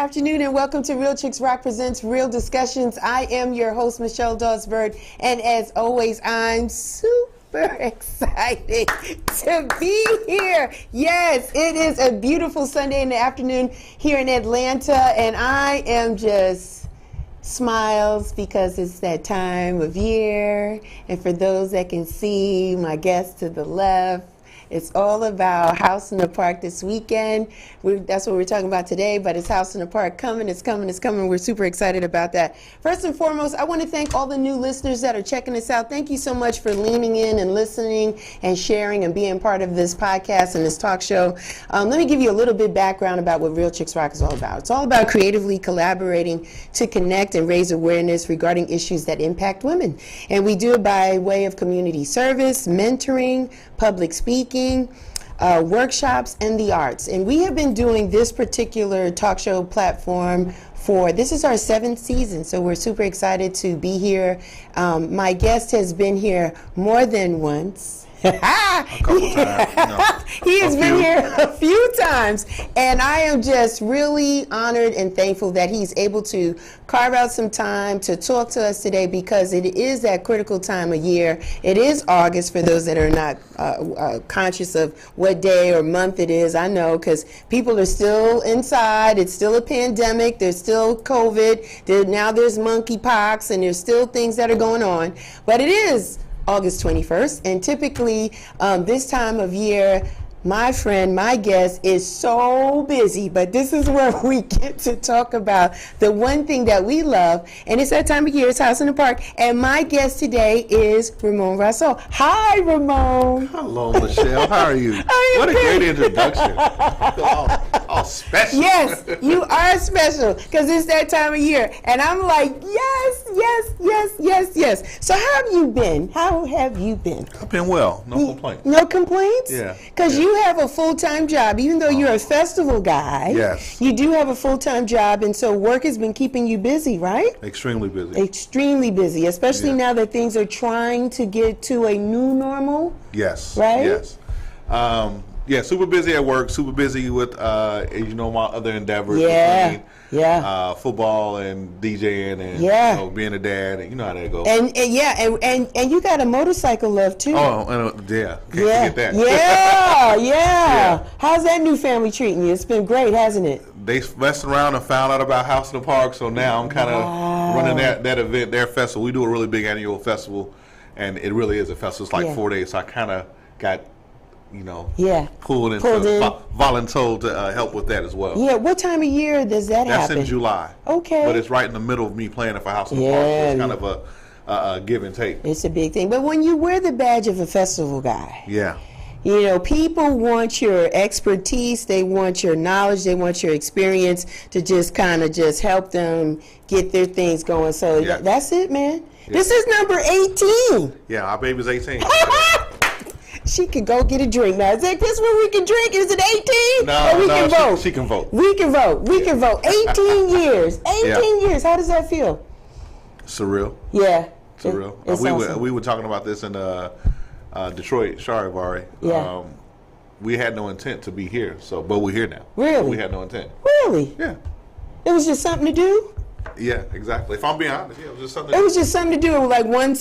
afternoon, and welcome to Real Chicks Rock Presents Real Discussions. I am your host, Michelle Dawes-Bird, and as always, I'm super excited to be here. Yes, it is a beautiful Sunday in the afternoon here in Atlanta, and I am just smiles because it's that time of year. And for those that can see my guest to the left, it's all about House in the Park this weekend. That's what we're talking about today, but it's House in the Park coming. It's coming. We're super excited about that. First and foremost, I want to thank all the new listeners that are checking us out. Thank you so much for leaning in and listening and sharing and being part of this podcast and this talk show. Let me give you a little bit background about what Real Chicks Rock is all about. It's all about creatively collaborating to connect and raise awareness regarding issues that impact women. And we do it by way of community service, mentoring, public speaking, workshops, and the arts. And we have been doing this particular talk show platform this is our 7th season, so we're super excited to be here. My guest has been here more than once. A couple times. He has been here a few times, and I am just really honored and thankful that he's able to carve out some time to talk to us today, because it is that critical time of year. It is August, for those that are not conscious of what day or month it is. I know, because people are still inside. It's still a pandemic. There's still COVID. Now there's monkeypox, and there's still things that are going on. But it is August 21st, and typically this time of year, my friend, my guest is so busy, but this is where we get to talk about the one thing that we love, and it's that time of year. It's House in the Park, and my guest today is Ramon Rousseau. Hi, Ramon. Hello, Michelle. How are you? What a great introduction. All special. Yes, you are special, because it's that time of year, and I'm like, yes. So how have you been? I've been well. No complaints. No complaints? Yeah. Because you have a full-time job, even though you're a festival guy. Yes. You do have a full-time job, and so work has been keeping you busy, right? Extremely busy. Extremely busy, especially now that things are trying to get to a new normal. Yes. Right? Yes. Super busy at work, super busy with, my other endeavors. Yeah. Football and DJing and being a dad, and you know how that goes. And you got a motorcycle love too. Oh, can't forget that. Yeah. How's that new family treating you? It's been great, hasn't it? They messed around and found out about House in the Park, so now I'm kind of running that event, their festival. We do a really big annual festival, and it really is a festival. It's like 4 days, so I kind of got pulled in, voluntold to help with that as well. Yeah, what time of year does that happen? That's in July. Okay. But it's right in the middle of me playing for House in the Park, so it's kind of a give and take. It's a big thing. But when you wear the badge of a festival guy, people want your expertise, they want your knowledge, they want your experience to just kind of just help them get their things going. So that's it, man. Yeah. This is number 18. Yeah, our baby's 18. She could go get a drink now. Is that this where we can drink? Is it 18? No, vote. She can vote. We can vote. 18 years. 18 years. How does that feel? Surreal. Yeah. Surreal. We were talking about this in Detroit, Charivari. Yeah. We had no intent to be here, but we're here now. Really? We had no intent. Really? Yeah. It was just something to do? Yeah, exactly. If I'm being honest, it was just something. It was just something to do, like one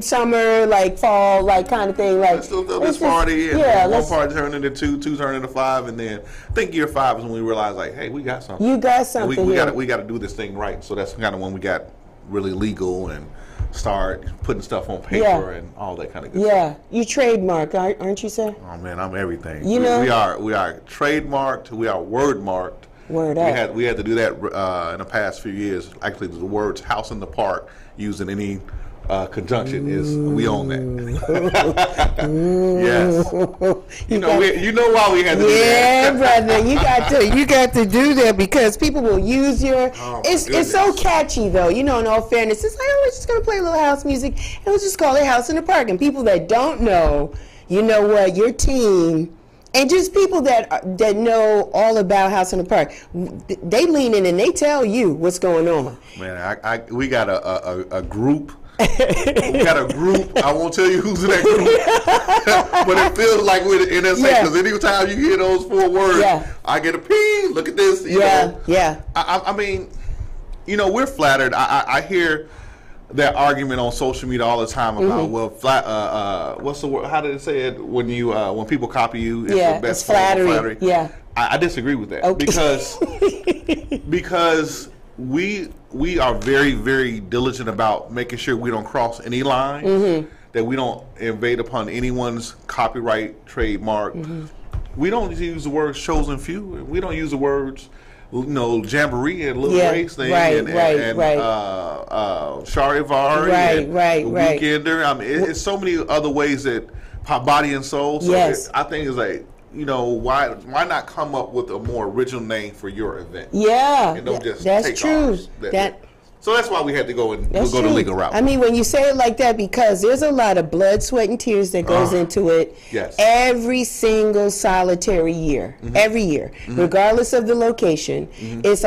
summer, like fall, like kind of thing. Like let's do this party. One party turned into two turned into 5, and then I think year 5 is when we realized, like, hey, we got something. You got something. We got to do this thing right. So that's kind of when we got really legal and start putting stuff on paper and all that kind of good stuff. Yeah, you trademark, aren't you, sir? Oh man, I'm everything. You know, we are trademarked. We are word marked. Word up. We had to do that in the past few years. Actually, the words "House in the Park" used in any conjunction is we own that. Yes. You know why we had to do that. Yeah, brother, you got to do that, because people will use your. It's so catchy though. In all fairness, it's like, we're just gonna play a little house music and we'll just call it House in the Park. And people that don't know, your team. And just people that know all about House in the Park, they lean in and they tell you what's going on. Man, we got a group We got a group. I won't tell you who's in that group, but it feels like we're in that same. Because anytime you hear those 4 words, I get a ping. Look at this. You know? I mean, you know, we're flattered. I hear that argument on social media all the time about what's the word? How did it say it when you when people copy you? It's the best form of flattery. Yeah, I disagree with that because we are very, very diligent about making sure we don't cross any lines, that we don't invade upon anyone's copyright, trademark. We don't use the words chosen few. We don't use the words, you know, jamboree and little race thing and Charivari and Weekender. I mean, it's so many other ways that pop body and soul. So I think it's like, you know, why not come up with a more original name for your event? Yeah, and don't just that's take true. Ours. So that's why we had to go and go the legal route. I mean, when you say it like that, because there's a lot of blood, sweat, and tears that goes into it. Yes. Every single solitary year, every year, regardless of the location, it's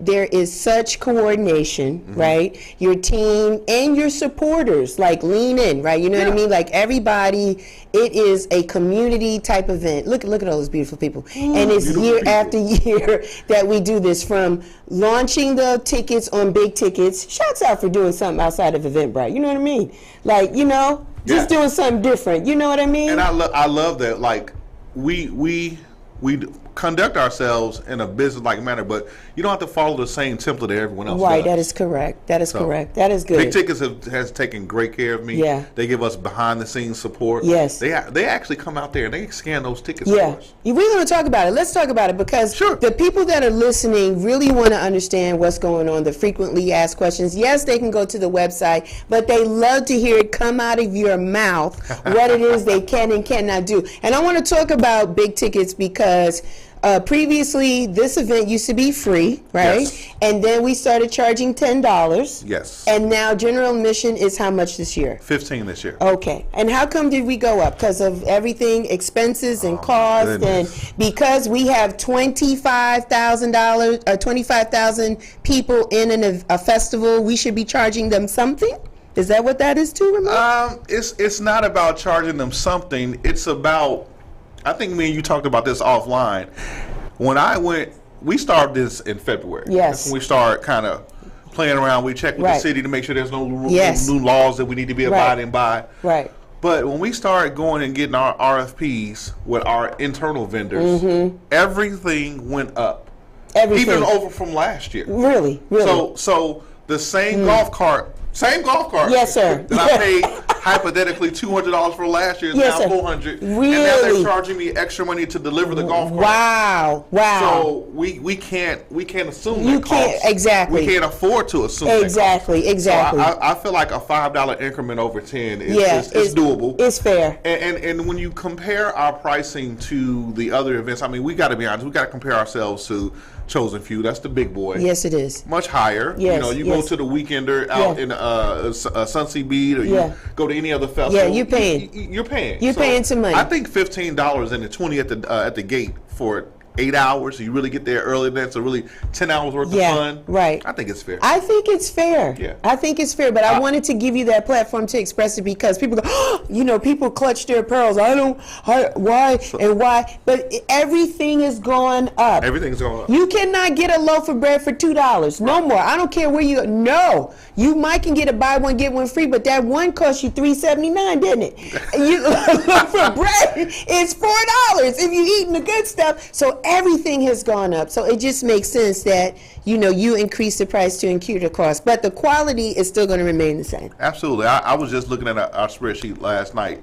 there is such coordination, right? Your team and your supporters, like, lean in, right? You know what I mean? Like, everybody. It is a community type event. Look at all those beautiful people. And it's year after year that we do this, from launching the tickets on Big Tickets. Shouts out for doing something outside of Eventbrite. You know what I mean? Like, you know, just doing something different. You know what I mean? And I love that. Like, we conduct ourselves in a business-like manner, but you don't have to follow the same template that everyone else does. That is correct. That is correct. That is good. Big Tickets has taken great care of me. Yeah. They give us behind-the-scenes support. Yes. They actually come out there and they scan those tickets for us. We want to talk about it. Let's talk about it, because the people that are listening really want to understand what's going on, the frequently asked questions. Yes, they can go to the website, but they love to hear it come out of your mouth, what it is they can and cannot do. And I want to talk about Big Tickets because previously, this event used to be free, right? Yes. And then we started charging $10. Yes. And now general admission is how much this year? $15 this year. Okay. And how come did we go up? Because of everything, expenses and costs, and because we have $25,000 or 25,000 people in a festival, we should be charging them something? Is that what that is too, Ramon? It's not about charging them something. It's about, I think me and you talked about this offline. When we started this in February. Yes. That's when we started kind of playing around. We checked with the city to make sure there's no new laws that we need to be abiding by. Right. But when we started going and getting our RFPs with our internal vendors, everything went up. Everything. Even over from last year. Really? So the same golf cart. Yes, sir. That I paid hypothetically $200 for last year is now $400. Really? And now they're charging me extra money to deliver the golf cart. Wow. So we can't assume that cost. Exactly. We can't afford to assume Exactly. So I feel like a $5 increment over 10 is it's doable. It's fair. And when you compare our pricing to the other events, I mean, we got to be honest. We got to compare ourselves to Chosen Few. That's the big boy. Yes, it is. Much higher. Yes, you know, you go to the Weekender out in Sunset Beach, or you go to any other festival. Yeah, you're paying. You're paying. You're paying some money. I think $15 and the $20 at the gate for 8 hours. So you really get there early. Then so really 10 hours worth of fun. Right. I think it's fair. I think it's fair. Yeah. I think it's fair, but I wanted to give you that platform to express it, because people go, people clutch their pearls. Why? But everything is going up. Everything's going up. You cannot get a loaf of bread for $2. No more. I don't care where you go. No. You might can get a buy one, get one free, but that one cost you $3.79, didn't it? A loaf of bread is $4 if you're eating the good stuff. So everything has gone up. So it just makes sense that, you increase the price to incur the cost. But the quality is still going to remain the same. Absolutely. I was just looking at our spreadsheet last night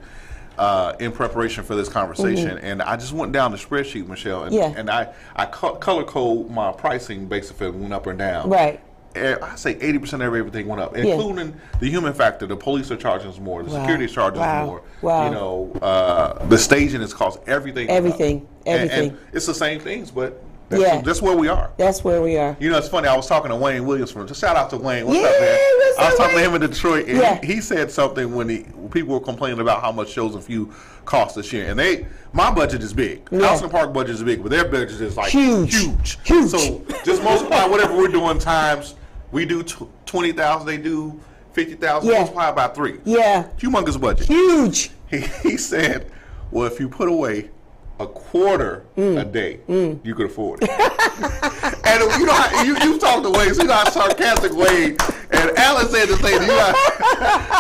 in preparation for this conversation, and I just went down the spreadsheet, Michelle, and I color code my pricing based if it went up or down. Right. I say 80% of everything went up, including the human factor. The police are charging us more. The security is charging us more. Wow. The staging is cost everything. Everything. And it's the same things, but that's where we are. That's where we are. It's funny. I was talking to Wayne Williams shout out to Wayne. What's up, man? I was talking to him in Detroit, and he said something when people were complaining about how much Chosen Few cost this year, and my budget is big. House and Park budget is big, but their budget is like huge. So just multiply whatever we're doing times. We do 20,000. They do 50,000 Yeah. multiplied by 3. Yeah. Humongous budget. Huge. He said, well, if you put away a quarter a day, you could afford it. And you know how you talked to Wade, so you know how sarcastic Wade, and Alan said the same to you.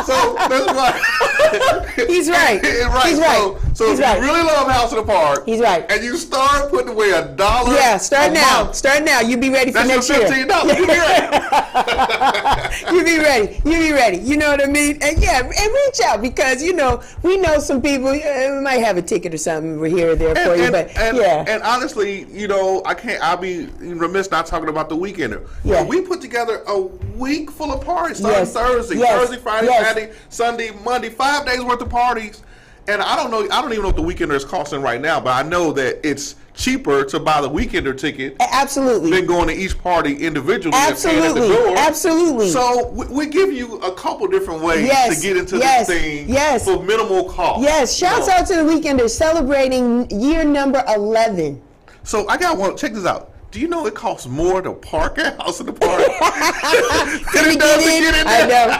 So that's why He's right. right. He's right. So He's if right. you really love House in the Park, He's right. and you start putting away $1 Yeah, start a now. month, Start now. You be ready for that's next your year. $15. You be ready. You be ready. You be ready. You know what I mean? And yeah, and reach out because we know some people. We might have a ticket or something over here or there for you. But yeah. And honestly, I'll be remiss not talking about the Weekender. Yeah. We put together a week full of parties starting Yes. Thursday, Yes. Thursday, Friday, Yes. Saturday, Sunday, Monday, 5 days worth of parties. And I don't even know what the Weekender is costing right now, but I know that it's cheaper to buy the Weekender ticket Absolutely. than going to each party individually and paying at the Absolutely. door. Absolutely. So we give you a couple different ways Yes. to get into Yes. this thing Yes. for minimal cost. Yes. Shouts out to the Weekenders celebrating year number 11. So I got one. Check this out. Do you know it costs more to park at House in the Park than it does to get in I there? know.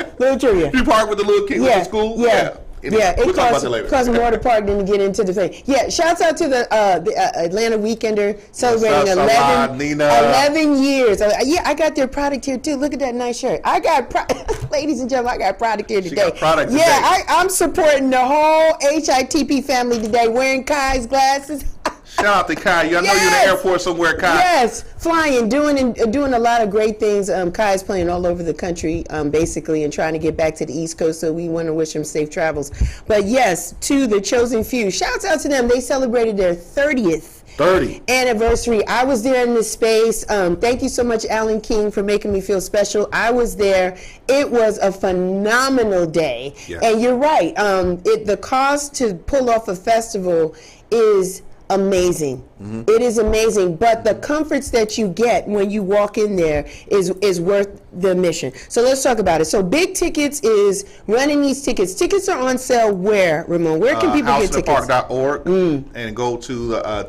Little trivia. You park with the little kids at school? Yeah. We'll It talk about that later. costs more to park than to get into the thing. Yeah, shouts out to the Atlanta Weekender celebrating What's up, Samad, Nina? 11 years. Yeah, I got their product here too. Look at that nice shirt. I got, ladies and gentlemen, I got product here today. got product yeah, today. I'm supporting the whole HITP family today, wearing Kai's glasses. Shout out to Kai. I know you're in Yes. the airport somewhere, Kai. Yes, flying, doing a lot of great things. Kai is playing all over the country, basically, and trying to get back to the East Coast. So we want to wish him safe travels. But yes, to the Chosen Few, shouts out to them. They celebrated their 30th 30. anniversary. I was there in this space. Thank you so much, Alan King, for making me feel special. I was there. It was a phenomenal day. Yeah. And you're right. The cost to pull off a festival is amazing. It is amazing, but the comforts that you get when you walk in there is worth the admission. So let's talk about it. So Big Tickets is running these tickets. Tickets are on sale where, Ramon? Where can people get tickets? HouseInThePark.org and go to the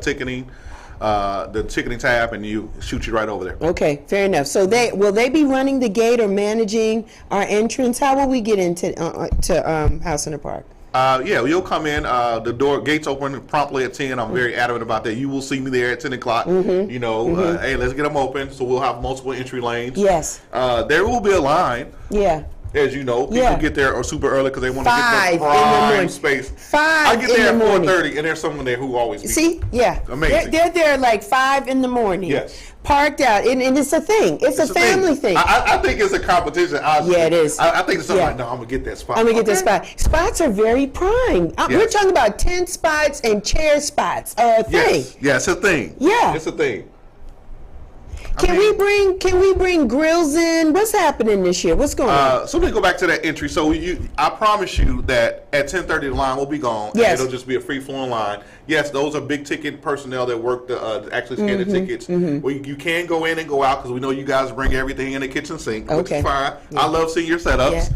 ticketing tab, and you shoot you right over there. Okay, fair enough. So will they be running the gate or managing our entrance? How will we get into to House in the Park? Yeah, you'll come in. The gates open promptly at 10. I'm very adamant about that. You will see me there at 10 o'clock. Hey, let's get them open. So we'll have multiple entry lanes. Yes. There will be a line. Yeah. As you know, people get there super early because they want to get 5 the in the prime morning. space. 5 I get in there the at morning. 4:30, and there's someone there who always be. See, yeah, Amazing. They're there like 5 in the morning. Yes. Parked out, and it's a thing. It's a family thing. I think it's a competition. Honestly. Yeah, it is. I think it's something Yeah. like, no, I'm gonna get that spot. I'm gonna get Okay. this spot. Spots are very prime. We're Yes. talking about tent spots and chair spots are a thing. Yes, it's a thing. Yeah. It's a thing. Can we bring grills in? What's happening this year? What's going on? So let me go back to that entry. So I promise you that at 10:30 the line will be gone. Yes. And it'll just be a free flowing line. Yes, those are big ticket personnel that work to actually scan the tickets. Well, you can go in and go out because we know you guys bring everything in the kitchen sink, which Okay. is fine. I love seeing your setups.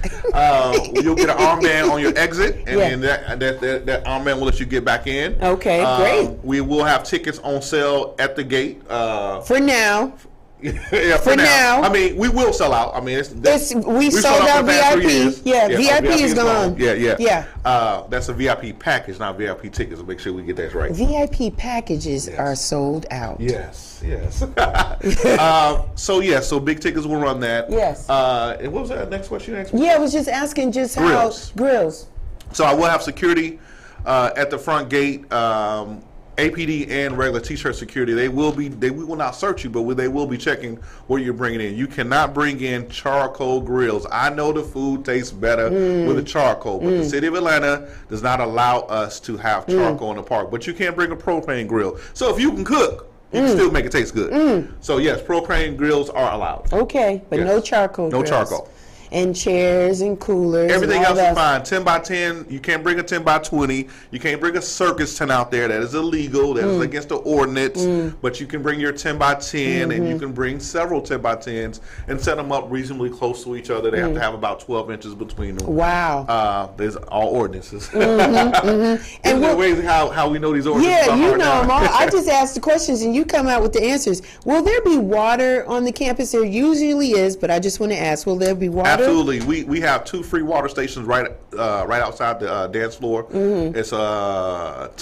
You'll get an armband on your exit, and then that armband will let you get back in. Okay, great. We will have tickets on sale at the gate. For now. Yeah, For now. I mean, we will sell out. I mean, We sold out for the past 3 VIP. years. Yeah, VIP is gone. Yeah. That's a VIP package, not VIP tickets. Make sure we get that right. VIP packages are sold out. Yes. So big tickets will run that. Yes. And what was that next question you asked me? Yeah, I was just asking just Grills. how grills. So I will have security at the front gate. APD and regular T-shirt security, they will not search you, but they will be checking what you're bringing in. You cannot bring in charcoal grills. I know the food tastes better with a charcoal, but the city of Atlanta does not allow us to have charcoal in the park. But you can bring a propane grill. So if you can cook, you can still make it taste good. So yes, propane grills are allowed. Okay, but Yes. no charcoal No grills. charcoal. and chairs and coolers. Everything and all else is that. fine. 10 by 10. You can't bring a 10 by 20. You can't bring a circus tent out there. That is illegal. That is against the ordinance. But you can bring your 10 by 10, and you can bring several 10 by 10s and set them up reasonably close to each other. They have to have about 12 inches between them. Wow. There's all ordinances. And there ways how we know these ordinances? yeah, you are know now. them all. I just ask the questions and you come out with the answers. Will there be water on the campus? There usually is, but I just want to ask, will there be water? Absolutely. We have 2 free water stations right outside the dance floor. It's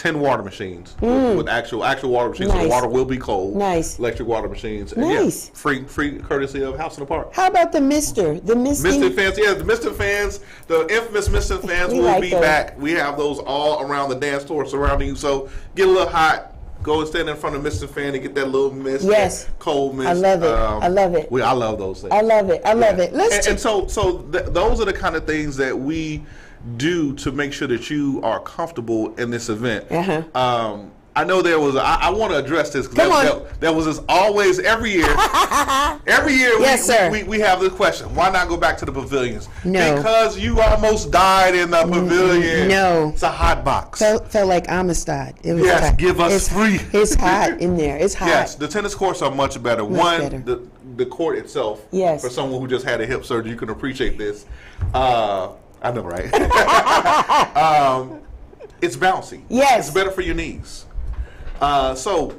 10 water machines with actual water machines. So the Nice. water will be cold. Nice. Electric water machines. And Nice. yeah, free courtesy of House in the Park. How about the mister? The misting? Misted fans, yeah, the Misted fans, the infamous Misted fans We will like be those. back. We have those all around the dance floor surrounding you. So get a little hot. Go and stand in front of Misted fan and get that little mist. Yes. that cold mist. I love it. I love it. I love those things. I love it. I love it. Let's And so those are the kind of things that we do to make sure that you are comfortable in this event. I know there was. I want to address this Come on. because there was this always every year. Every year, Yes, sir. we have this question: why not go back to the pavilions? No. Because you almost died in the pavilion. No. It's a hot box. felt like Amistad. It was Yes, hot. give us free. It's hot in there. It's hot. Yes, the tennis courts are much better. better. The court itself. Yes. For someone who just had a hip surgery, you can appreciate this. I know, right? It's bouncy. Yes. It's better for your knees. So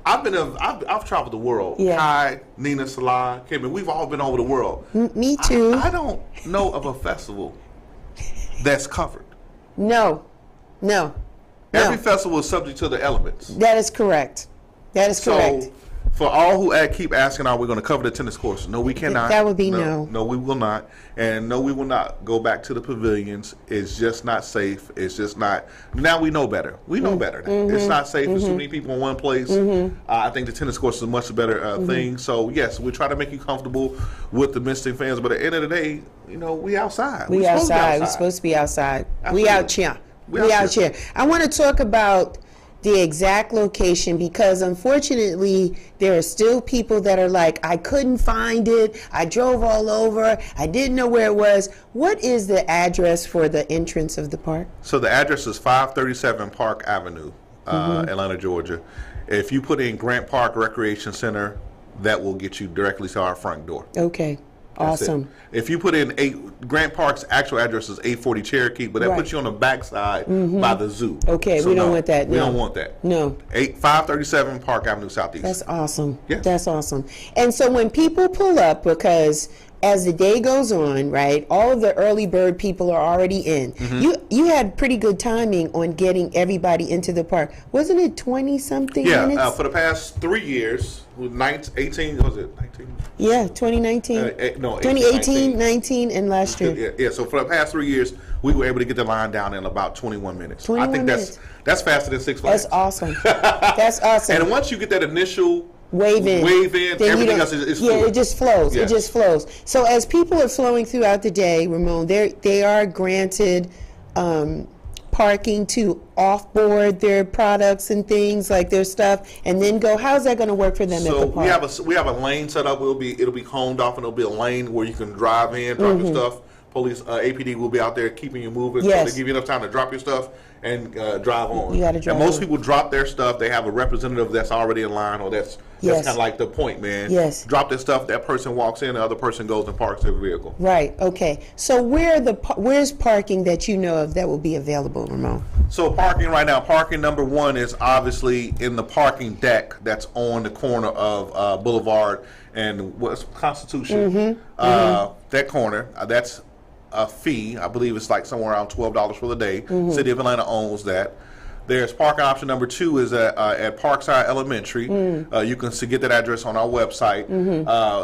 I've traveled the world. Yeah. Kai, Nina, Salah, Kim, we've all been over the world. Me too. I don't know of a festival that's covered. No. Every festival is subject to the elements. That is correct. That is correct. So, for all who keep asking, are we going to cover the tennis courts? No, we cannot. That would be no. No, we will not. And no, we will not go back to the pavilions. It's just not safe. It's just not. Now we know better. We know better. It's not safe. There's too many people in one place. I think the tennis courts is a much better thing. So, yes, we try to make you comfortable with the Misting fans. But at the end of the day, we outside. We We're supposed to be outside. We're supposed to be outside. We Absolutely. out here. We We out out here. I want to talk about the exact location because unfortunately there are still people that are like, I couldn't find it. I drove all over. I didn't know where it was. What is the address for the entrance of the park? So the address is 537 Park Avenue, Atlanta, Georgia. If you put in Grant Park Recreation Center, that will get you directly to our front door. Okay. That's Awesome. it. If you put in Grant Park's actual address is 840 Cherokee, but that Right. puts you on the backside by the zoo. Okay, we don't want that, We no. don't want that. No. 537 Park Avenue Southeast. That's awesome. Yeah. That's awesome. And so when people pull up, because as the day goes on, right, all of the early bird people are already in. You had pretty good timing on getting everybody into the park. Wasn't it 20-something minutes? Yeah, for the past 3 years, 18, was it 19? Yeah, 2019. No, 2018, 19, and last year. Yeah, so for the past 3 years, we were able to get the line down in about 21 minutes. 21 I think minutes. that's faster than Six Flags. That's awesome. That's awesome. And once you get that initial wave in, then you everything don't- else is yeah, fluid. it just flows. Yeah. It just flows. So as people are flowing throughout the day, Ramon, they are granted parking to offboard their products and things like their stuff, and then go. How's that going to work for them at So the park? we have a lane set up. It'll be honed off, and it'll be a lane where you can drive in, drop your stuff. Police, APD will be out there keeping you moving. Yes. So they give you enough time to drop your stuff and drive on. You gotta drive And most on. people drop their stuff. They have a representative that's already in line, or that's Yes. kind of like the point man. Yes. Drop their stuff. That person walks in. The other person goes and parks their vehicle. Right. Okay. So where's parking that you know of that will be available, Ramon? So parking right now, parking number one is obviously in the parking deck that's on the corner of Boulevard and what's Constitution. That corner, that's a fee. I believe it's like somewhere around $12 for the day. City of Atlanta owns that. There's parking option number two is at Parkside Elementary. You can get that address on our website.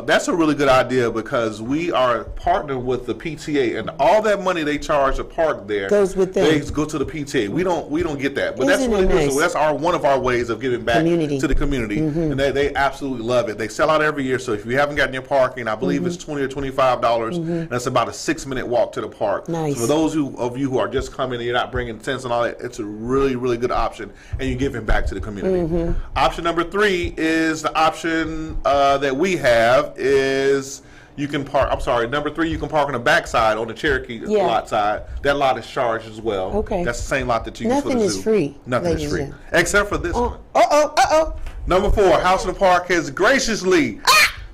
That's a really good idea because we are partnered with the PTA, and all that money they charge to park there Goes with them. They go to the PTA. We don't get that, but Isn't that's really it good. nice? So that's one of our ways of giving back Community. to the community, and they absolutely love it. They sell out every year. So if you haven't gotten your parking, I believe it's $20 or $25, and that's about a 6-minute walk to the park. Nice. So for those of you who are just coming and you're not bringing tents and all that, it's a really good option, and you're giving back to the community. Option number three is the option that we have is you can park. I'm sorry, number 3, you can park on the backside on the Cherokee lot side. That lot is charged as well. Okay. That's the same lot that you use for the zoo. Nothing is free. Nothing is free, except for this one. Uh-oh. Number 4, House in the Park has graciously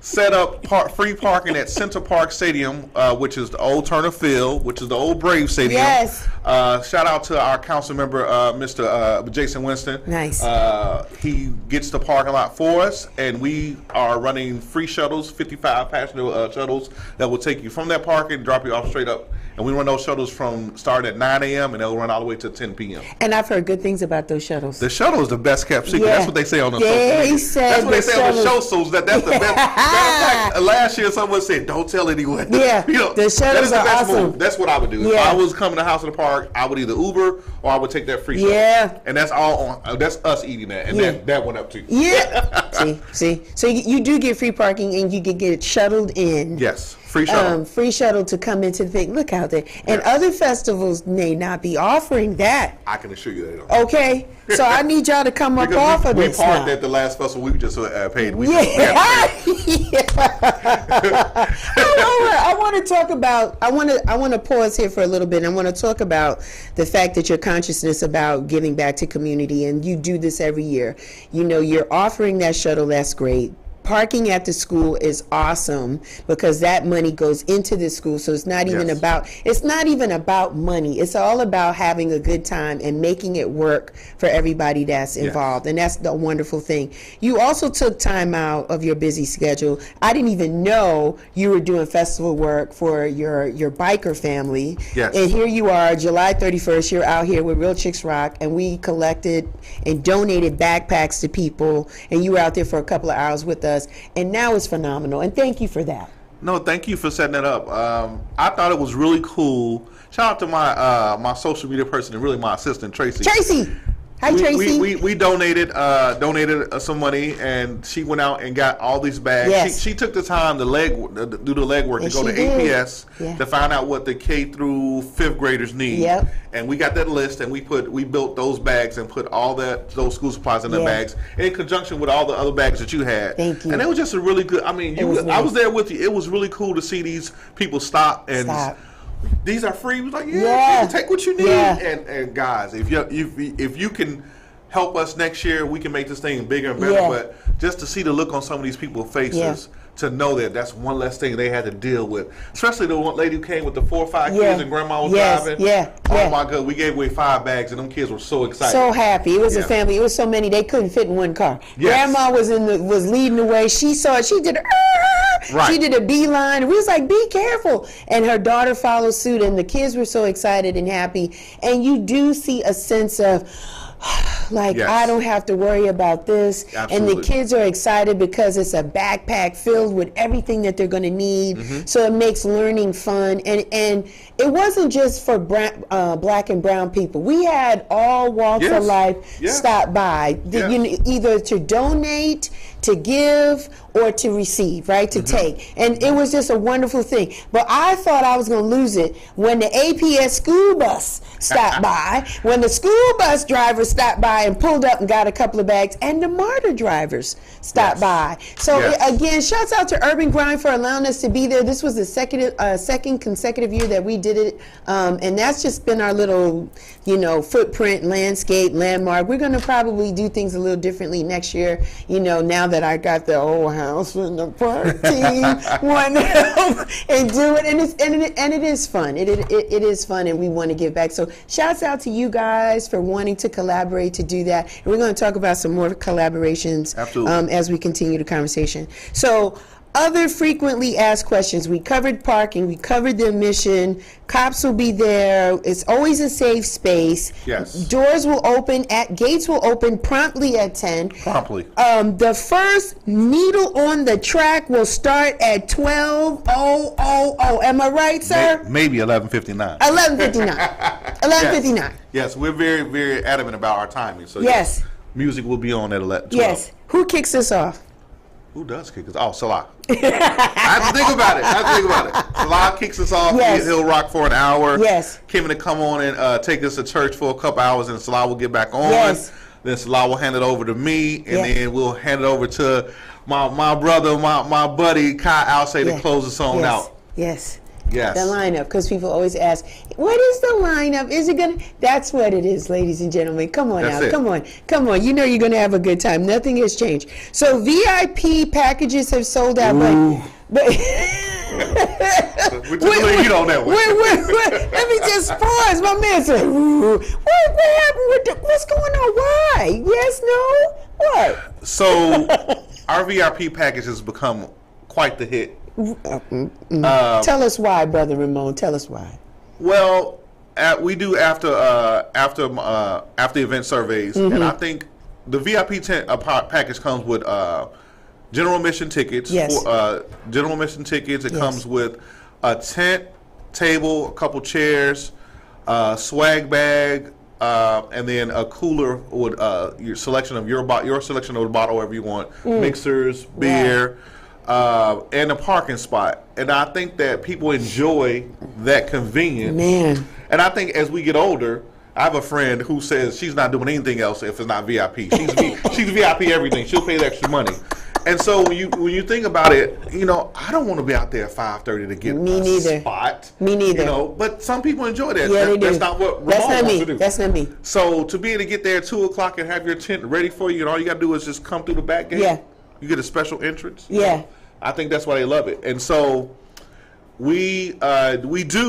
set up free parking at Center Park Stadium, which is the old Turner Field, which is the old Brave Stadium. Yes. Shout out to our council member, Mr. Jason Winston. Nice. He gets the parking lot for us, and we are running free shuttles, 55 passenger shuttles that will take you from that parking, drop you off straight up. And we run those shuttles from starting at 9 a.m. and they'll run all the way to 10 p.m. And I've heard good things about those shuttles. The shuttle is the best kept secret. Yeah. That's what they say on the social media. That's what they say on the show. So that's the best. Matter of fact, last year someone said, "Don't tell anyone." Yeah, that the is shuttles the are best awesome. move. That's what I would do. If I was coming to House in the Park, I would either Uber or I would take that free shuttle. Yeah. And that's all on. That's us eating that, and that went up too. Yeah. See. So you do get free parking, and you can get shuttled in. Yes. Free shuttle. Free shuttle to come into the thing. Look out there. And other festivals may not be offering that. I can assure you they don't. Okay. So I need y'all to come up off of this we parked now. at the last festival. We just paid. I want to talk about. I want to pause here for a little bit. And I want to talk about the fact that your consciousness about giving back to community, and you do this every year. You know, you're offering that shuttle. That's great. Parking at the school is awesome because that money goes into the school. So it's not even about money. It's all about having a good time and making it work for everybody that's involved. And that's the wonderful thing. You also took time out of your busy schedule. I didn't even know you were doing festival work for your biker family. Yes. And here you are, July 31st, you're out here with Real Chicks Rock, and we collected and donated backpacks to people, and you were out there for a couple of hours with us. And now it's phenomenal, and thank you for that. No, thank you for setting that up. I thought it was really cool. Shout out to my social media person and really my assistant, Tracy. Hi, Tracy. We donated some money, and she went out and got all these bags. Yes. She took the time to do the legwork to go to APS to find out what the K through 5th graders need. Yep. And we got that list, and we built those bags and put all those school supplies in the bags in conjunction with all the other bags that you had. Thank you. And it was just a really good. I mean, I was there with you. It was really cool to see these people stop. These are free. It was like, take what you need. Yeah. And guys, if you can help us next year, we can make this thing bigger and better. Yeah. But just to see the look on some of these people's faces, to know that that's one less thing they had to deal with. Especially the one lady who came with the 4 or 5 kids and grandma was driving. Oh my God, we gave away 5 bags and them kids were so excited. So happy. It was a family. It was so many they couldn't fit in one car. Yes. Grandma was leading the way. She saw it. She did she did a beeline. We was like, be careful. And her daughter followed suit, and the kids were so excited and happy. And you do see a sense of I don't have to worry about this. Absolutely. And the kids are excited because it's a backpack filled with everything that they're going to need. Mm-hmm. So it makes learning fun. And it wasn't just for black and brown people. We had all walks of life stop by, either to donate, to give, or to receive, right? To take. And it was just a wonderful thing. But I thought I was going to lose it when the APS school bus stopped by, when the school bus driver stopped by and pulled up and got a couple of bags, and the MARTA drivers stopped by. So again, shouts out to Urban Grind for allowing us to be there. This was the second consecutive year that we did it. And that's just been our little, footprint, landscape, landmark. We're going to probably do things a little differently next year, now that I got the old house and the park team want to help and do it, and it is fun. It is fun, and we want to give back. So shouts out to you guys for wanting to collaborate to do that. And we're going to talk about some more collaborations as we continue the conversation. So other frequently asked questions. We covered parking. We covered the mission. Cops will be there. It's always a safe space. Yes. Gates will open promptly at 10. Promptly. The first needle on the track will start at 12:00. Am I right, sir? Maybe 11:59. 11:59. 11:59. Yes, we're very, very adamant about our timing. So music will be on at 11. 12. Yes. Who kicks us off? Who does kick us? Oh, Salah. I have to think about it. Salah kicks us off. Yes. He'll rock for an hour. Yes. Kim to come on and take us to church for a couple hours, and Salah will get back on. Yes. Then Salah will hand it over to me, and then we'll hand it over to my brother, my buddy Kai Alce to close the song out. Yes. Yes. The lineup, because people always ask, what is the lineup? Is it going to? That's what it is, ladies and gentlemen. Come on now. Come on. Come on. You know you're going to have a good time. Nothing has changed. So VIP packages have sold out, but you on that one. Let me just pause. My man said, what happened? What's going on? Why? Yes, no? What? So our VIP package has become quite the hit. Tell us why, Brother Ramon. Tell us why. Well, we do after event surveys, and I think the VIP package comes with general admission tickets. Yes. General admission tickets. It comes with a tent, table, a couple chairs, swag bag, and then a cooler with your selection of your selection of the bottle, whatever you want, mixers, beer. And a parking spot. And I think that people enjoy that convenience. Man. And I think as we get older, I have a friend who says she's not doing anything else if it's not VIP. She's VIP everything. She'll pay the extra money. And so when you think about it, I don't want to be out there at 5:30 to get a spot. Me neither. But some people enjoy that. Yeah, they do. That's not what Ramon wants to do. That's not me. So to be able to get there at 2 o'clock and have your tent ready for you, and all you got to do is just come through the back gate. Yeah. You get a special entrance. Yeah. I think that's why they love it. And so we believe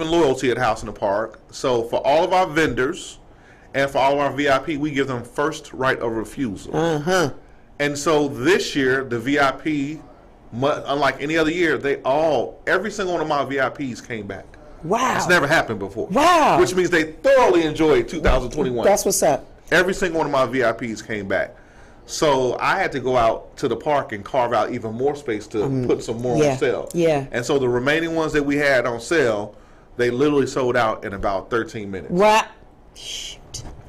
in loyalty at House in the Park. So for all of our vendors and for all of our VIP, we give them first right of refusal. And so this year, the VIP, unlike any other year, every single one of my VIPs came back. Wow. It's never happened before. Wow. Which means they thoroughly enjoyed 2021. That's what's up. Every single one of my VIPs came back. So I had to go out to the park and carve out even more space to put some more on sale. Yeah. And so the remaining ones that we had on sale, they literally sold out in about 13 minutes. What? Shoot.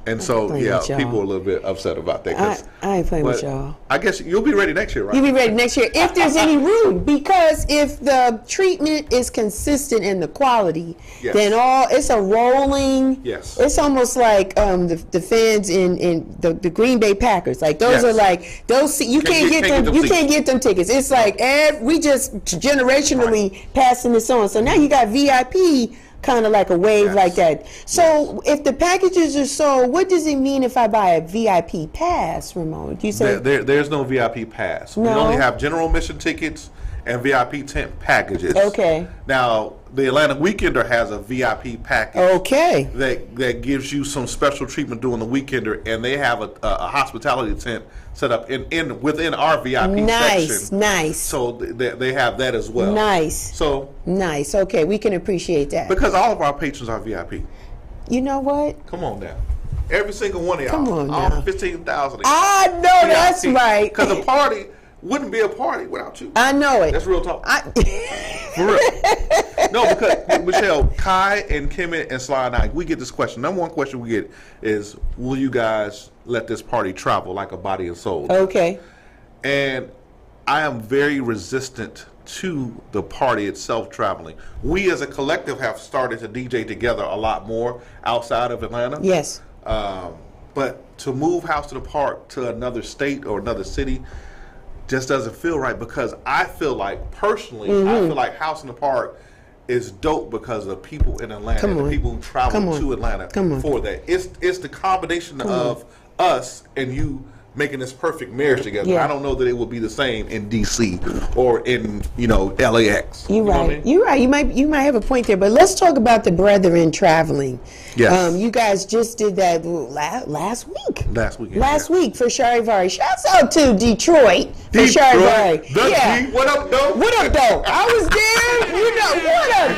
And so, people are a little bit upset about that. I ain't playing with y'all. I guess you'll be ready next year, right? You'll be ready next year if there's any room. Because if the treatment is consistent in the quality, then it's a rolling. Yes. It's almost like the fans in the Green Bay Packers. Like those are like those. You can't get them. You can't get them tickets. It's like we just generationally passing this on. So now you got VIP. Kind of like a wave like that. So if the packages are sold, what does it mean if I buy a VIP pass, Ramon? You say there's no VIP pass. No? We only have general admission tickets and VIP tent packages. Okay. Now the Atlanta Weekender has a VIP package. Okay. That gives you some special treatment during the Weekender, and they have a hospitality tent set up within our VIP section. Nice. So they have that as well. Nice. So nice. Okay, we can appreciate that because all of our patrons are VIP. You know what? Come on now. Every single one of y'all. Come on now. All 15,000. I know VIP. That's right. Because a party wouldn't be a party without you. I know it. That's real talk. For real. No, because Michelle, Kai and Kim and Sly and I, we get this question. Number one question we get is, will you guys let this party travel like a body and soul? Okay. And I am very resistant to the party itself traveling. We as a collective have started to DJ together a lot more outside of Atlanta. Yes. But to move House to the Park to another state or another city just doesn't feel right, because I feel like personally, I feel like House in the Park is dope because of the people in Atlanta, and the people who travel to Atlanta for that. It's the combination of us and you making this perfect marriage together. Yeah. I don't know that it would be the same in DC or in LAX. You're right. You're right. You might have a point there, but let's talk about the brethren traveling. Yes. You guys just did that last week. Last week for Charivari. Shouts out to Detroit for Charivari. What up, though? What up, though? I was there. What up,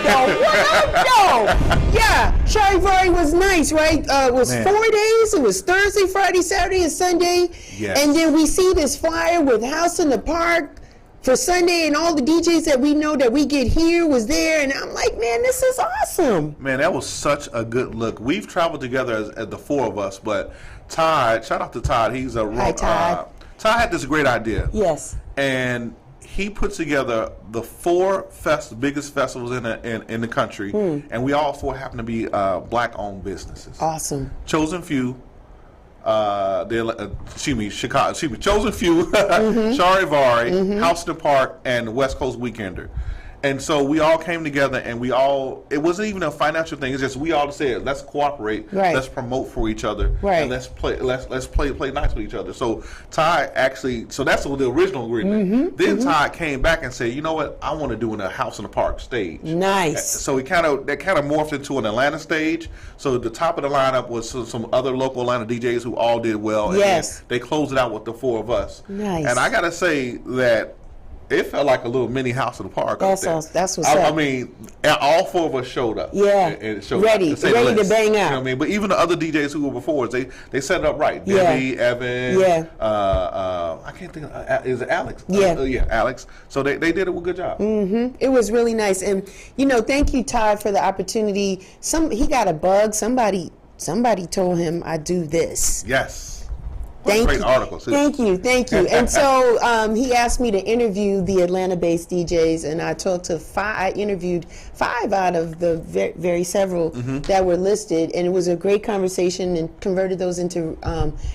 though? What up, though? Yeah, Charivari was nice, right? It was 4 days. It was Thursday, Friday, Saturday, and Sunday. Yes. And then we see this flyer with House in the Park for Sunday, and all the DJs that we know that we get here was there, and I'm like, man, this is awesome. Man, that was such a good look. We've traveled together as the four of us, but Todd, shout out to Todd. He's a Hi, Todd. Todd had this great idea. Yes. And he put together the four biggest festivals in the country, and we all four happen to be black-owned businesses. Awesome. Chosen Few, Chosen Few, Charivari, House in the Park, and West Coast Weekender. And so we all came together, and it wasn't even a financial thing. It's just we all said, let's cooperate, let's promote for each other, and let's play nice with each other. So Ty actually, so that's the original agreement. Then Ty came back and said, you know what, I want to do in a House in the Park stage. Nice. So that kind of morphed into an Atlanta stage. So the top of the lineup was some other local Atlanta DJs who all did well. Yes. And they closed it out with the 4 of us. Nice. And I gotta say that it felt like a little mini House in the Park. That's what's up. I mean, all 4 of us showed up. Yeah, and showed ready up, to bang out. You know what I mean? But even the other DJs who were before us, they set it up right. Debbie, Evan, I can't think of, is it Alex? Yeah. Alex. So they did a good job. It was really nice. And, thank you, Ty, for the opportunity. He got a bug. Somebody told him I do this. Yes. Thank you. Article, thank you. And so he asked me to interview the Atlanta-based DJs, and I talked to 5. I interviewed 5 out of the very several that were listed, and it was a great conversation and converted those into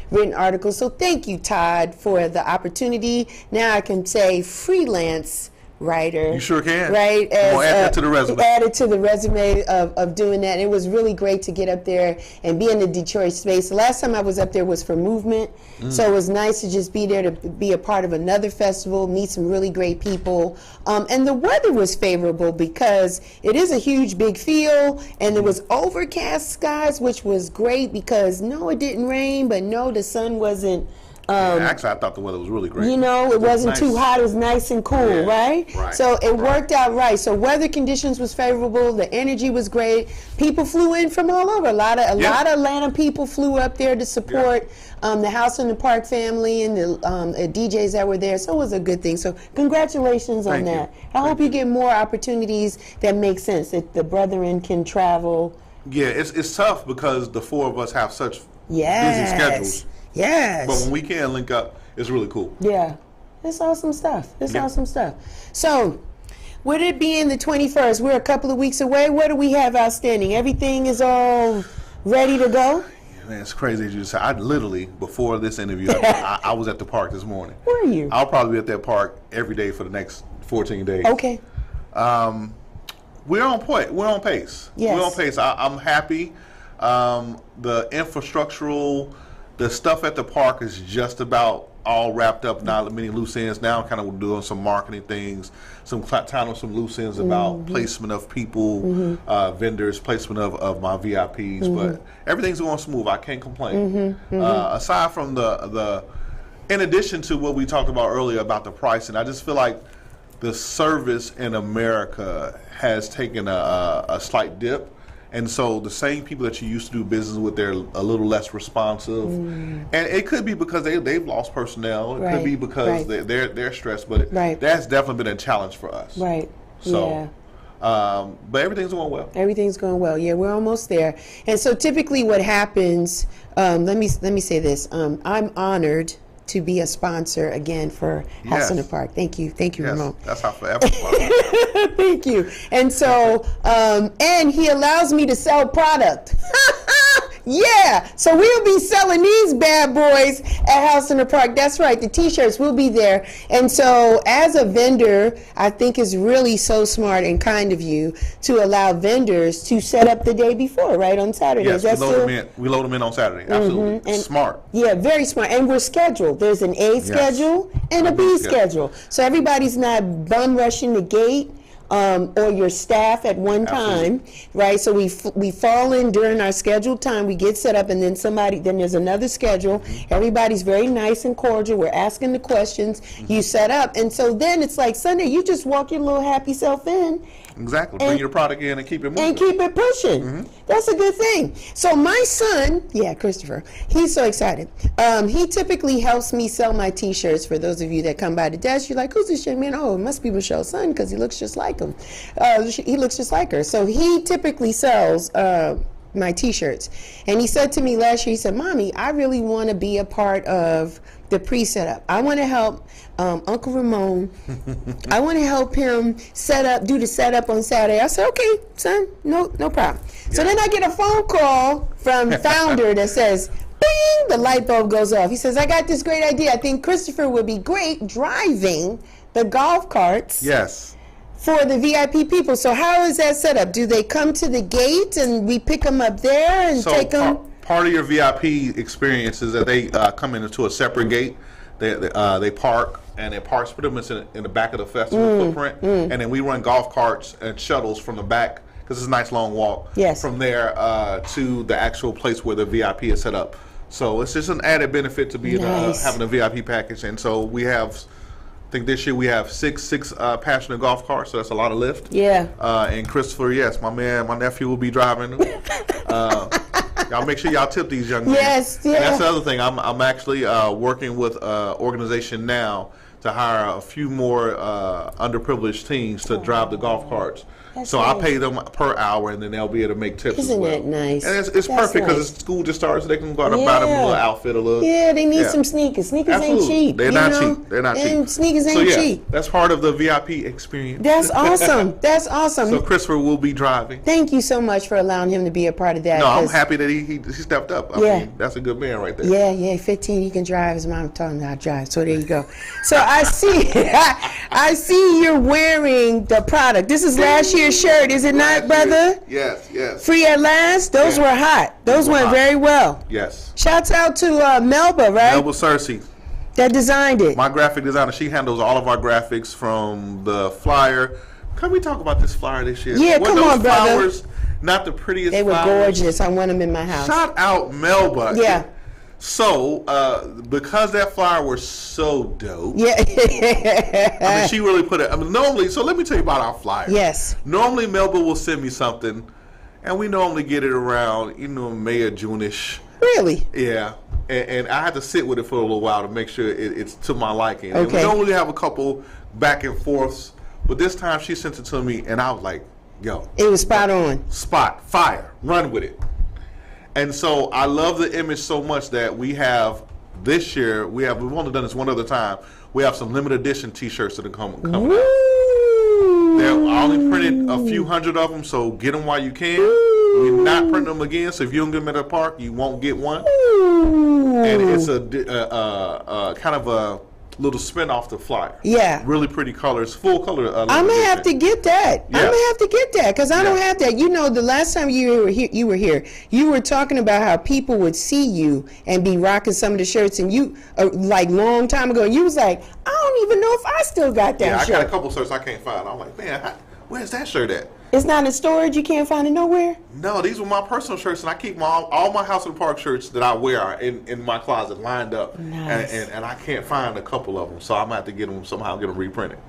written articles. So thank you, Todd, for the opportunity. Now I can say freelance writer. You sure can. Right? Add that to the resume. Add it to the resume of doing that. It was really great to get up there and be in the Detroit space. The last time I was up there was for Movement. So it was nice to just be there to be a part of another festival, meet some really great people. And the weather was favorable because it is a huge, big field, and there was overcast skies, which was great because no, it didn't rain, but no, the sun wasn't. Actually, I thought the weather was really great. It wasn't too hot. It was nice and cool, right? So it worked out right. So weather conditions was favorable. The energy was great. People flew in from all over. A lot of Atlanta people flew up there to support the House in the Park family and the DJs that were there. So it was a good thing. So congratulations on that. I hope you get more opportunities that make sense, that the brethren can travel. Yeah, it's tough because the 4 of us have such busy schedules. Yes. But when we can link up, it's really cool. Yeah. It's awesome stuff. Awesome stuff. So, with it being the 21st, we're a couple of weeks away. What do we have outstanding? Everything is all ready to go? Yeah, man, it's crazy as you said. I literally, before this interview, I was at the park this morning. Where are you? I'll probably be at that park every day for the next 14 days. Okay. We're on point. We're on pace. Yes. We're on pace. I'm happy. The infrastructural... The stuff at the park is just about all wrapped up now, many loose ends. Now I'm kind of doing some marketing things, some loose ends about placement of people, vendors, placement of my VIPs. But everything's going smooth. I can't complain. Aside from in addition to what we talked about earlier about the pricing, I just feel like the service in America has taken a slight dip. And so the same people that you used to do business with, they're a little less responsive. And it could be because they've lost personnel. It could be because they're stressed. But that's definitely been a challenge for us. Right. So, but everything's going well. Everything's going well. Yeah, we're almost there. And so typically what happens, let me say this. I'm honored to be a sponsor again for House in the Park. Thank you, Ramon. That's how forever. Thank you. And so, and he allows me to sell product. Yeah, so we'll be selling these bad boys at House in the Park. That's right, the t-shirts will be there. And so as a vendor, I think it's really so smart and kind of you to allow vendors to set up the day before, right, on Saturday. Yes, we load them in on Saturday. Absolutely. And smart. Yeah, very smart. And we're scheduled. There's an A schedule and a B schedule. So everybody's not bum rushing the gate. Or your staff at one time, right? So we fall in during our scheduled time, we get set up, and then there's another schedule. Everybody's very nice and cordial. We're asking the questions. You set up, and so then it's like Sunday, you just walk your little happy self in. Exactly. Bring your product in and keep it moving. And keep it pushing. That's a good thing. So my son, Christopher, he's so excited. He typically helps me sell my t-shirts. For those of you that come by the desk, you're like, who's this young man? Oh, it must be Michelle's son because he looks just like him. He looks just like her. So he typically sells my t-shirts. And he said to me last year, he said, Mommy, I really want to be a part of the pre-setup. I want to help Uncle Ramon. I want to help him do the setup on Saturday. I said, okay, son, no problem. So then I get a phone call from Founder that says, bing, the light bulb goes off. He says, I got this great idea. I think Christopher would be great driving the golf carts. Yes. For the VIP people. So how is that set up? Do they come to the gate and we pick them up there and take them? Part of your VIP experience is that they come into a separate gate. They park, and it parks pretty much in the back of the festival footprint. And then we run golf carts and shuttles from the back, because it's a nice long walk. Yes. From there to the actual place where the VIP is set up. So it's just an added benefit to being having a VIP package. And so we have, I think this year we have six passionate golf carts, so that's a lot of lift. Yeah. And Christopher, yes, my nephew will be driving. Y'all make sure y'all tip these young men. Yes, yeah. And that's the other thing. I'm actually working with an organization now to hire a few more underprivileged teens to drive the golf carts. So nice. I pay them per hour, and then they'll be able to make tips as well. Isn't that nice? And it's perfect because school just started, so they can go out and buy them a little outfit, a little. Yeah, they need some sneakers. Sneakers ain't cheap. They're not cheap. They're not cheap. And sneakers ain't cheap. That's part of the VIP experience. That's awesome. That's awesome. So Christopher will be driving. Thank you so much for allowing him to be a part of that. No, I'm happy that he stepped up. I mean, that's a good man right there. Yeah, 15, he can drive. His mom told him how to drive. So there you go. So I see, I see you're wearing the product. This is last year's shirt, is it not, brother? Yes, yes. Free at last. Those were hot. Those went very well. Yes. Shouts out to Melba, right? Melba Cersei. That designed it. My graphic designer. She handles all of our graphics from the flyer. Can we talk about this flyer this year? Yeah, come on, brother. Flowers, not the prettiest They were flowers. gorgeous. I want them in my house. Shout out Melba. Yeah. So, because that flower was so dope. Yeah. I mean, she really put it. I mean, normally, so let me tell you about our flyer. Yes. Normally, Melba will send me something, and we normally get it around, May or June-ish. Really? Yeah. And I had to sit with it for a little while to make sure it's to my liking. Okay. And we normally have a couple back and forths, but this time she sent it to me, and I was like, yo. It was spot on. Fire, run with it. And so I love the image so much that we have this year, we've only done this one other time, we have some limited edition t-shirts that are coming out. I only printed a few hundred of them, so get them while you can. We're not printing them again, so if you don't get them at the park, you won't get one. And it's a kind of a little spin off the flyer. Yeah. Really pretty colors, full color. I'm gonna have to get that. Yeah. I'm gonna have to get that because I don't have that. The last time you were here, you were talking about how people would see you and be rocking some of the shirts, and you like long time ago, and you was like, I don't even know if I still got that shirt. I got a couple shirts I can't find. I'm like, man, where's that shirt at? It's not in storage. You can't find it nowhere. No, these were my personal shirts, and I keep all my House of the Park shirts that I wear are in my closet lined up. Nice. And I can't find a couple of them, so I'm gonna have to get them somehow, get them reprinted.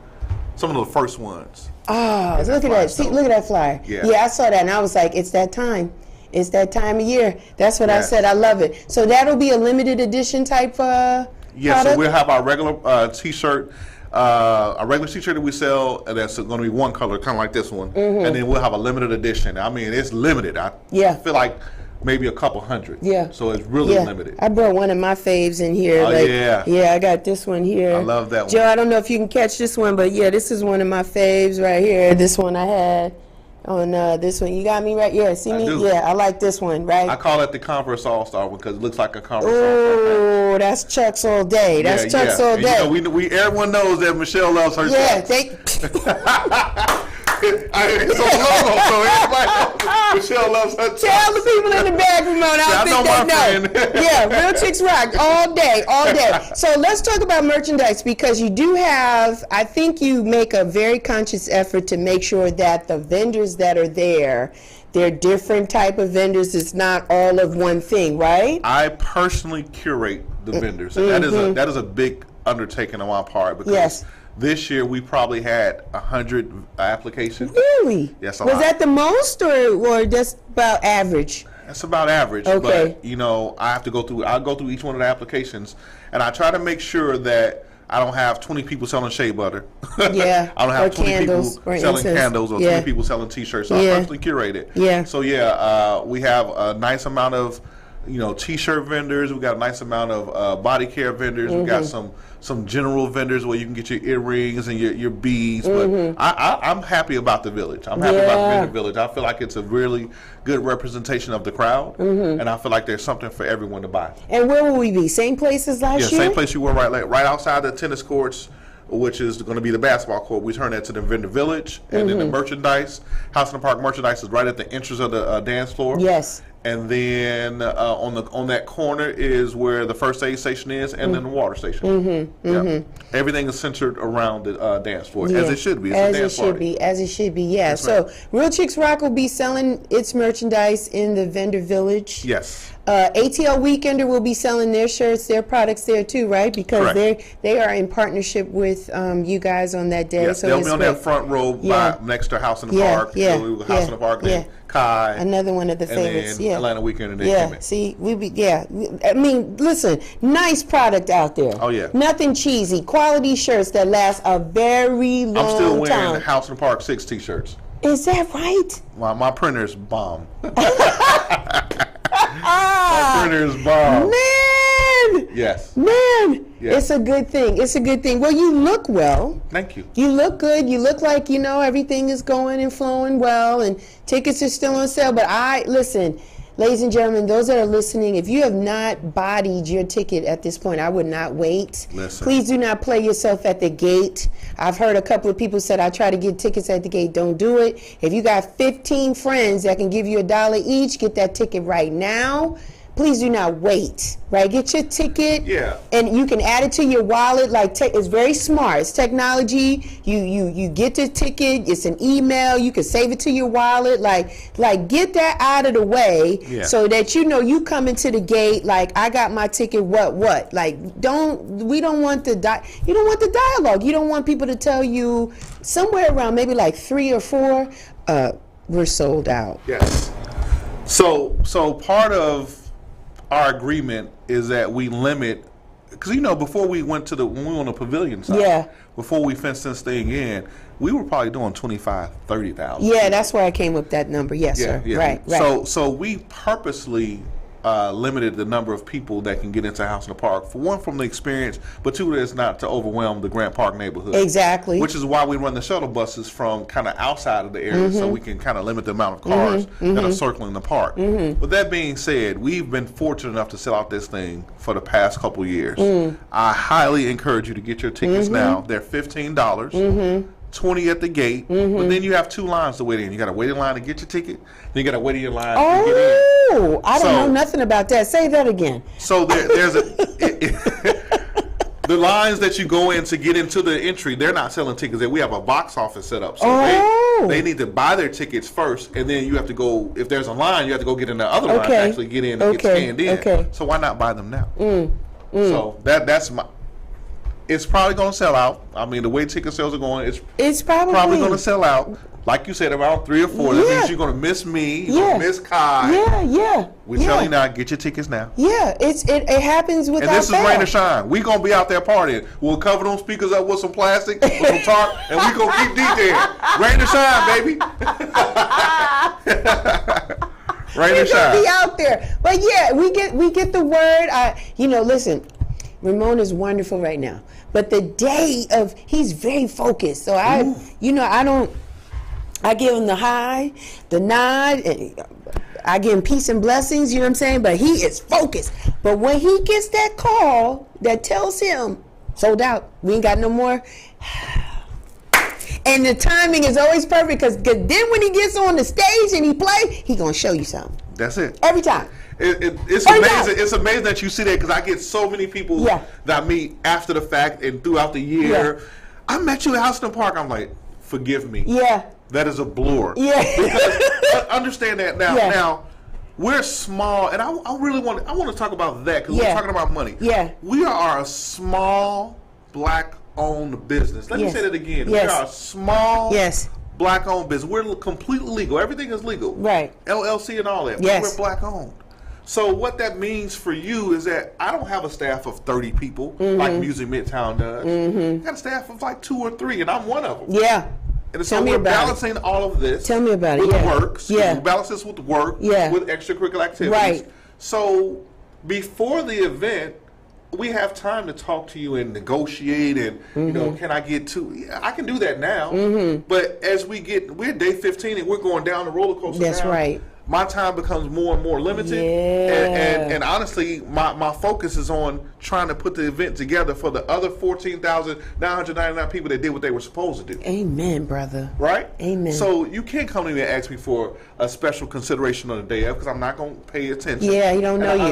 Some of the first ones. Oh, look at that! See, look at that flyer. Yeah. I saw that, and I was like, it's that time. It's that time of year. That's what I said. I love it. So that'll be a limited edition type Yeah, product? so we'll have our regular T-shirt. A regular T-shirt that we sell, that's going to be one color, kind of like this one, and then we'll have a limited edition. I mean, it's limited. I feel like maybe a couple hundred. Yeah. So it's really limited. I brought one of my faves in here. Oh, yeah. Yeah, I got this one here. I love that one. Joe, I don't know if you can catch this one, but yeah, this is one of my faves right here. This one I had on this one. You got me right? Yeah, see me? do. Yeah, I like this one, right? I call it the Converse All-Star because it looks like a Converse All-Star. Oh, that's Chuck's all day. That's Chuck's all day. And everyone knows that Michelle loves her Chucks. It's on the logo, so everybody knows Michelle loves her Chucks. Tell the people in the back room, I think they know. Yeah, Real Chicks Rock all day, all day. So let's talk about merchandise because you do have, I think you make a very conscious effort to make sure that the vendors that are there, they're different type of vendors. It's not all of one thing, right? I personally curate the vendors, and that is a big undertaking on my part because this year we probably had 100 applications. Really? Yes, Was that the most or just about average? That's about average. Okay. But I go through each one of the applications, and I try to make sure that I don't have 20 people selling shea butter. Yeah. I don't have 20 candles, people or selling incense. candles or 20 people selling T-shirts. So I personally curate it. Yeah. So we have a nice amount of T-shirt vendors. We got a nice amount of body care vendors. We got some general vendors where you can get your earrings and your beads. But I'm happy about the village. I'm happy about the vendor village. I feel like it's a really good representation of the crowd, and I feel like there's something for everyone to buy. And where will we be? Same place as last year? Yeah, same place you were, right outside the tennis courts, which is going to be the basketball court. We turn that to the vendor village, and then the merchandise, House in the Park merchandise is right at the entrance of the dance floor. Yes. And then on that corner is where the first aid station is, and then the water station. Everything is centered around the dance floor, as it should be. It's a dance party. As it should be. Yeah. So Real Chicks Rock will be selling its merchandise in the vendor village. Yes. ATL Weekender will be selling their shirts, their products there too, right? Because they are in partnership with you guys on that day. Yes, so they'll be on that front row next to House in the Park. So House in the Park, then Kai. Another one of the favorites. And then Atlanta Weekend and then see, I mean, listen, nice product out there. Oh, yeah. Nothing cheesy. Quality shirts that last a very long time. I'm still wearing the House in the Park 6 T-shirts. Is that right? My printer's bomb. My printer's bomb. Man! Yes. Man! Yes. It's a good thing. It's a good thing. Well, you look well. Thank you. You look good. You look like, everything is going and flowing well, and tickets are still on sale. But listen, ladies and gentlemen, those that are listening, if you have not bodied your ticket at this point, I would not wait. Listen. Please do not play yourself at the gate. I've heard a couple of people said, I try to get tickets at the gate. Don't do it. If you got 15 friends that can give you $1 each, get that ticket right now. Please do not wait, right? Get your ticket, and you can add it to your wallet. It's very smart. It's technology. You get the ticket. It's an email. You can save it to your wallet. Like get that out of the way so that you come into the gate like I got my ticket. What? Like we don't want the you don't want the dialogue. You don't want people to tell you somewhere around maybe like 3 or 4. We're sold out. Yes. So part of our agreement is that we limit, because before we went when we were on the pavilion side, before we fenced this thing in, we were probably doing 25,000, 30,000. Yeah, that's where I came with that number. Yes, sir. Yeah. Right. So we purposely limited the number of people that can get into House in the Park. For one, from the experience, but two, it's not to overwhelm the Grant Park neighborhood. Exactly. Which is why we run the shuttle buses from kind of outside of the area, so we can kind of limit the amount of cars that are circling the park. With that being said, we've been fortunate enough to sell out this thing for the past couple years. I highly encourage you to get your tickets now. They're $15. 20 at the gate, but then you have 2 lines to wait in. You got to wait in line to get your ticket, then you got to wait in your line to get in. Oh, I don't know nothing about that. Say that again. So there's the lines that you go in to get into the entry, they're not selling tickets. We have a box office set up. So they need to buy their tickets first, and then you have to go, if there's a line, you have to go get in the other line to actually get in and get scanned in. So why not buy them now? So that's my... It's probably going to sell out. I mean, the way ticket sales are going, it's probably going to sell out. Like you said, around 3 or 4. That means you're going to miss me. You're going to miss Kai. We're telling you now, get your tickets now. Yeah, it happens without fail. And this is rain or shine. We're going to be out there partying. We'll cover them speakers up with some plastic, with some tarp, and we're going to keep DJing. Rain or shine, baby. Rain or shine. We're going to be out there. But yeah, we get the word. Listen, Ramon is wonderful right now. But the day of, he's very focused. So I give him the high, the nod, and I give him peace and blessings, you know what I'm saying? But he is focused. But when he gets that call that tells him, sold out, we ain't got no more. And the timing is always perfect because then when he gets on the stage and he play, he going to show you something. That's it. Every time. It's amazing. It's amazing that you see that because I get so many people that I meet after the fact and throughout the year. I met you at House in the Park. I'm like, forgive me. Yeah. That is a blur. Yeah. Because understand that now. Yeah. Now we're small, and I really want to talk about that because we're talking about money. Yeah. We are a small Black-owned business. Let me say that again. Yes. We are a small. Black-owned business. We're completely legal. Everything is legal. Right. LLC and all that. Yes. We're Black-owned. So what that means for you is that I don't have a staff of 30 people like Music Midtown does. I got a staff of like 2 or 3, and I'm one of them. Yeah. And so we're balancing all of this. Tell me about with it. work. So we balance this with work, with extracurricular activities. Right. So before the event, we have time to talk to you and negotiate and, you know, can I get to, yeah, I can do that now. But as we're day 15 and we're going down the roller coaster That's now, right. my time becomes more and more limited. Yeah. And honestly, my focus is on trying to put the event together for the other 14,999 people that did what they were supposed to do. Amen, brother. Right? Amen. So you can't come to me and ask me for a special consideration on the day of because I'm not going to pay attention. Yeah, he don't know And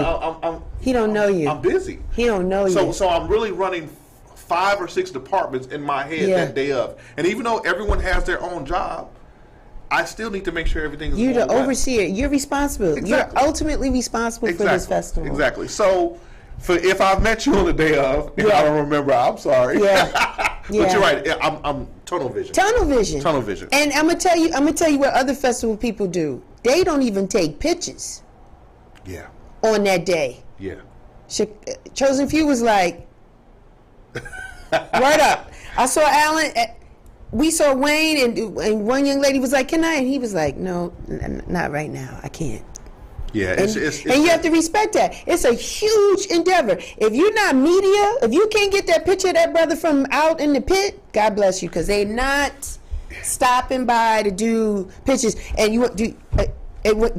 you. He don't know you. I'm busy. He don't know you. So I'm really running 5 or 6 departments in my head Yeah. that day of. And even though everyone has their own job, I still need to make sure everything is You're going the right. overseer. You're responsible. Exactly. You're ultimately responsible for this festival. Exactly. So if I've met you on the day of and I don't remember, I'm sorry. Yeah. But Yeah. you're right. I'm tunnel vision. Tunnel vision. Tunnel vision. And I'm gonna tell you what other festival people do. They don't even take pictures Yeah. on that day. Yeah. Chosen Few was like, right up. I saw Alan. We saw Wayne, and one young lady was like, "Can I?" And he was like, "No, not right now. I can't." Yeah. And you have to respect that. It's a huge endeavor. If you're not media, if you can't get that picture of that brother from out in the pit, God bless you, because they're not stopping by to do pictures. And you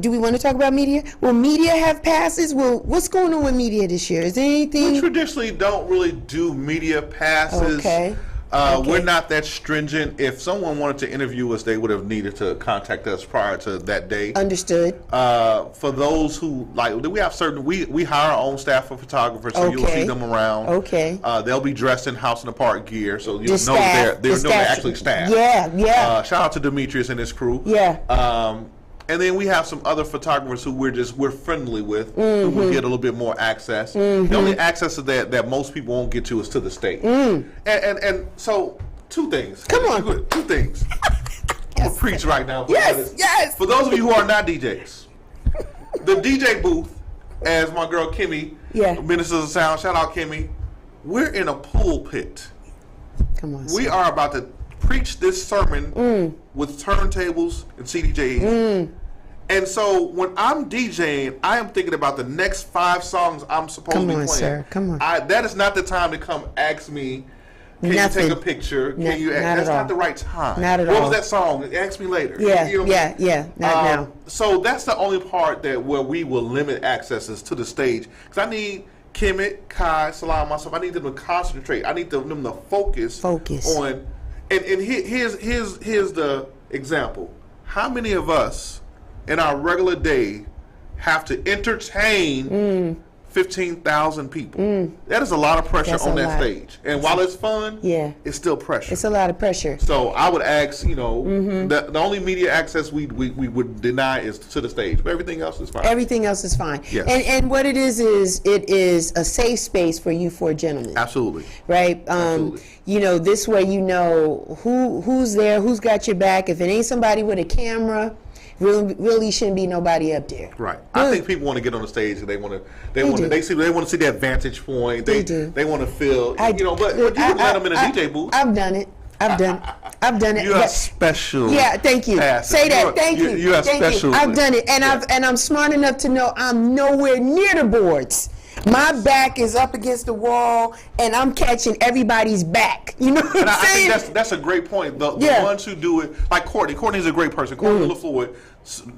do we want to talk about media? Will media have passes? What's going on with media this year? Is there anything? We traditionally don't really do media passes. Okay. We're not that stringent. If someone wanted to interview us, they would have needed to contact us prior to that day. Understood. For those who we have certain we hire our own staff of photographers, so you'll see them around. Okay. They'll be dressed in House in the Park gear, so you'll know staff, they're actually staff. Yeah, yeah. Shout out to Demetrius and his crew. Yeah. And then we have some other photographers who we're friendly with, who will get a little bit more access. The only access that most people won't get to is to the stage. And so 2 things. Come on. 2 things. I'm gonna preach right now. Yes. For those of you who are not DJs, the DJ booth, as my girl Kimmy, Ministers of Sound, shout out Kimmy, we're in a pulpit. Come on. We are about to preach this sermon with turntables and CDJs. And so when I'm DJing, I am thinking about the next 5 songs I'm supposed to be playing. Sir. Come on. That is not the time to come ask me, can Nothing. you take a picture? Can you? Not That's at all. not the right time. Not at what all. was that song? Ask me later. Yeah, You know what I mean? yeah. Not now. So that's the only part where we will limit accesses to the stage. Because I need Kemet, Kai, Salam, myself. I need them to concentrate. I need them to focus. On. And here's the example. How many of us in our regular day have to entertain 15,000 people? That is a lot of pressure on that stage. And while it's fun, it's still pressure. It's a lot of pressure. So I would ask, the only media access we would deny is to the stage, but everything else is fine. Everything else is fine. Yes. And what it is it is a safe space for you 4 gentlemen. Absolutely. Right? Absolutely. This way you know who's there, who's got your back. If it ain't somebody with a camera, really shouldn't be nobody up there. Right. I think people want to get on the stage and they want to see that vantage point. They want to feel, but you can let them in a DJ booth. I've done it. I've done it. You have special. Yeah, thank you. Passes. Say that. Thank you. You have special. I've done it, and I'm smart enough to know I'm nowhere near the boards. My back is up against the wall, and I'm catching everybody's back. You know what I'm saying? I think that's a great point. The ones who do it, like Courtney. Courtney's a great person. Courtney LaFleur,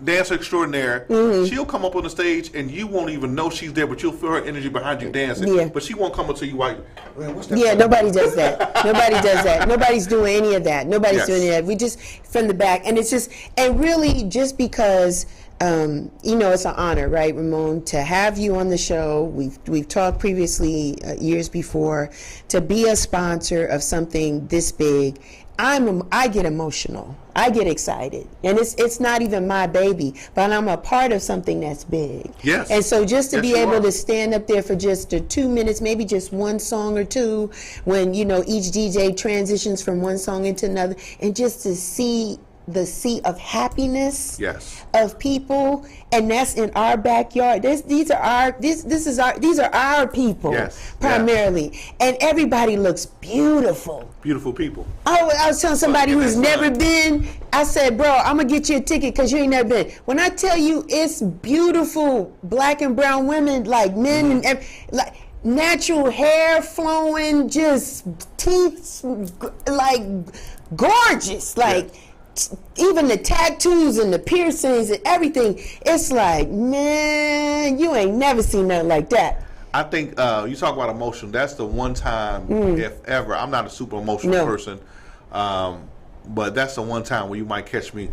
dancer extraordinaire. She'll come up on the stage, and you won't even know she's there, but you'll feel her energy behind you dancing. Yeah. But she won't come up to you like, man, what's that? Yeah, nobody does that. Nobody does that. Nobody's doing any of that. Nobody's doing any of that. We just from the back, and it's just, and really just because. It's an honor, right, Ramon, to have you on the show. We've talked previously, years before, to be a sponsor of something this big. I get emotional. I get excited, and it's not even my baby, but I'm a part of something that's big. Yes. And so just to be able to stand up there for just 2 minutes, maybe just one song or two, when each DJ transitions from one song into another, and just to see the sea of happiness Yes. of people, and that's in our backyard. These are our people, Yes. primarily, and everybody looks beautiful. Beautiful people. I was telling somebody who's never been, I said, bro, I'm gonna get you a ticket because you ain't never been. When I tell you it's beautiful black and brown women, like men and like natural hair flowing, just teeth like gorgeous, like even the tattoos and the piercings and everything. It's like, man, you ain't never seen nothing like that. I think you talk about emotion. That's the one time, if ever. I'm not a super emotional person, but that's the one time where you might catch me,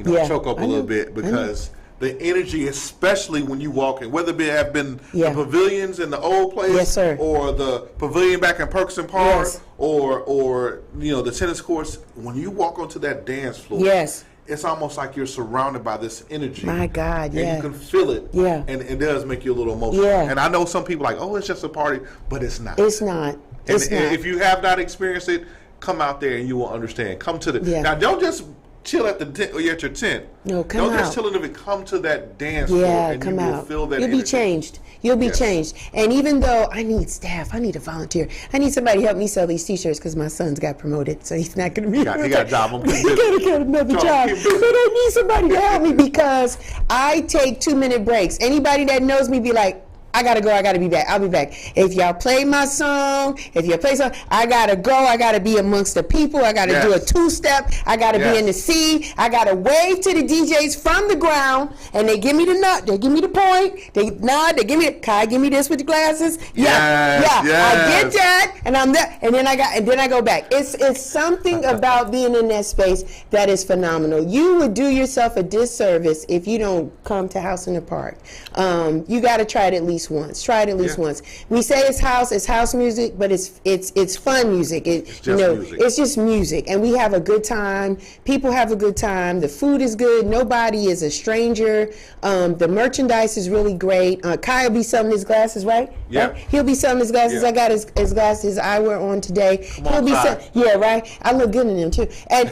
choke up a little bit because the energy, especially when you walk in, whether it have been the pavilions in the old place, or the pavilion back in Perkins Park, or the tennis courts. When you walk onto that dance floor, it's almost like you're surrounded by this energy. My God, and you can feel it. Yeah. And it does make you a little emotional. Yeah. And I know some people are like, oh, it's just a party, but it's not. It's not. And if you have not experienced it, come out there and you will understand. Come to the now. Don't just chill at the tent or at your tent. No, come out. Don't just chill in it. Come to that dance floor and come you will out. feel that. You'll be changed. You'll be changed. And even though I need staff, I need a volunteer. I need somebody to help me sell these T-shirts because my son's got promoted, so he's not going to be. He got a job. He got to get another job. But I need somebody to help me because I take 2-minute breaks. Anybody that knows me be like, I gotta go, I gotta be back. I'll be back. If y'all play my song, I gotta go, I gotta be amongst the people, I gotta do a 2-step, I gotta be in the sea, I gotta wave to the DJs from the ground, and they give me the nut, they give me the point, they nod, they give me, Kai, give me this with the glasses. I get that, and I'm there, and then I go back. It's something about being in that space that is phenomenal. You would do yourself a disservice if you don't come to House in the Park. You gotta try it at least once. Try it at least once. We say it's house music, but it's fun music. It's just music, and we have a good time. People have a good time. The food is good. Nobody is a stranger. The merchandise is really great. Kai will be selling his glasses, right? Yeah. Right? He'll be selling his glasses. I got his glasses. Eyewear on today. He'll be right. I look good in them too. And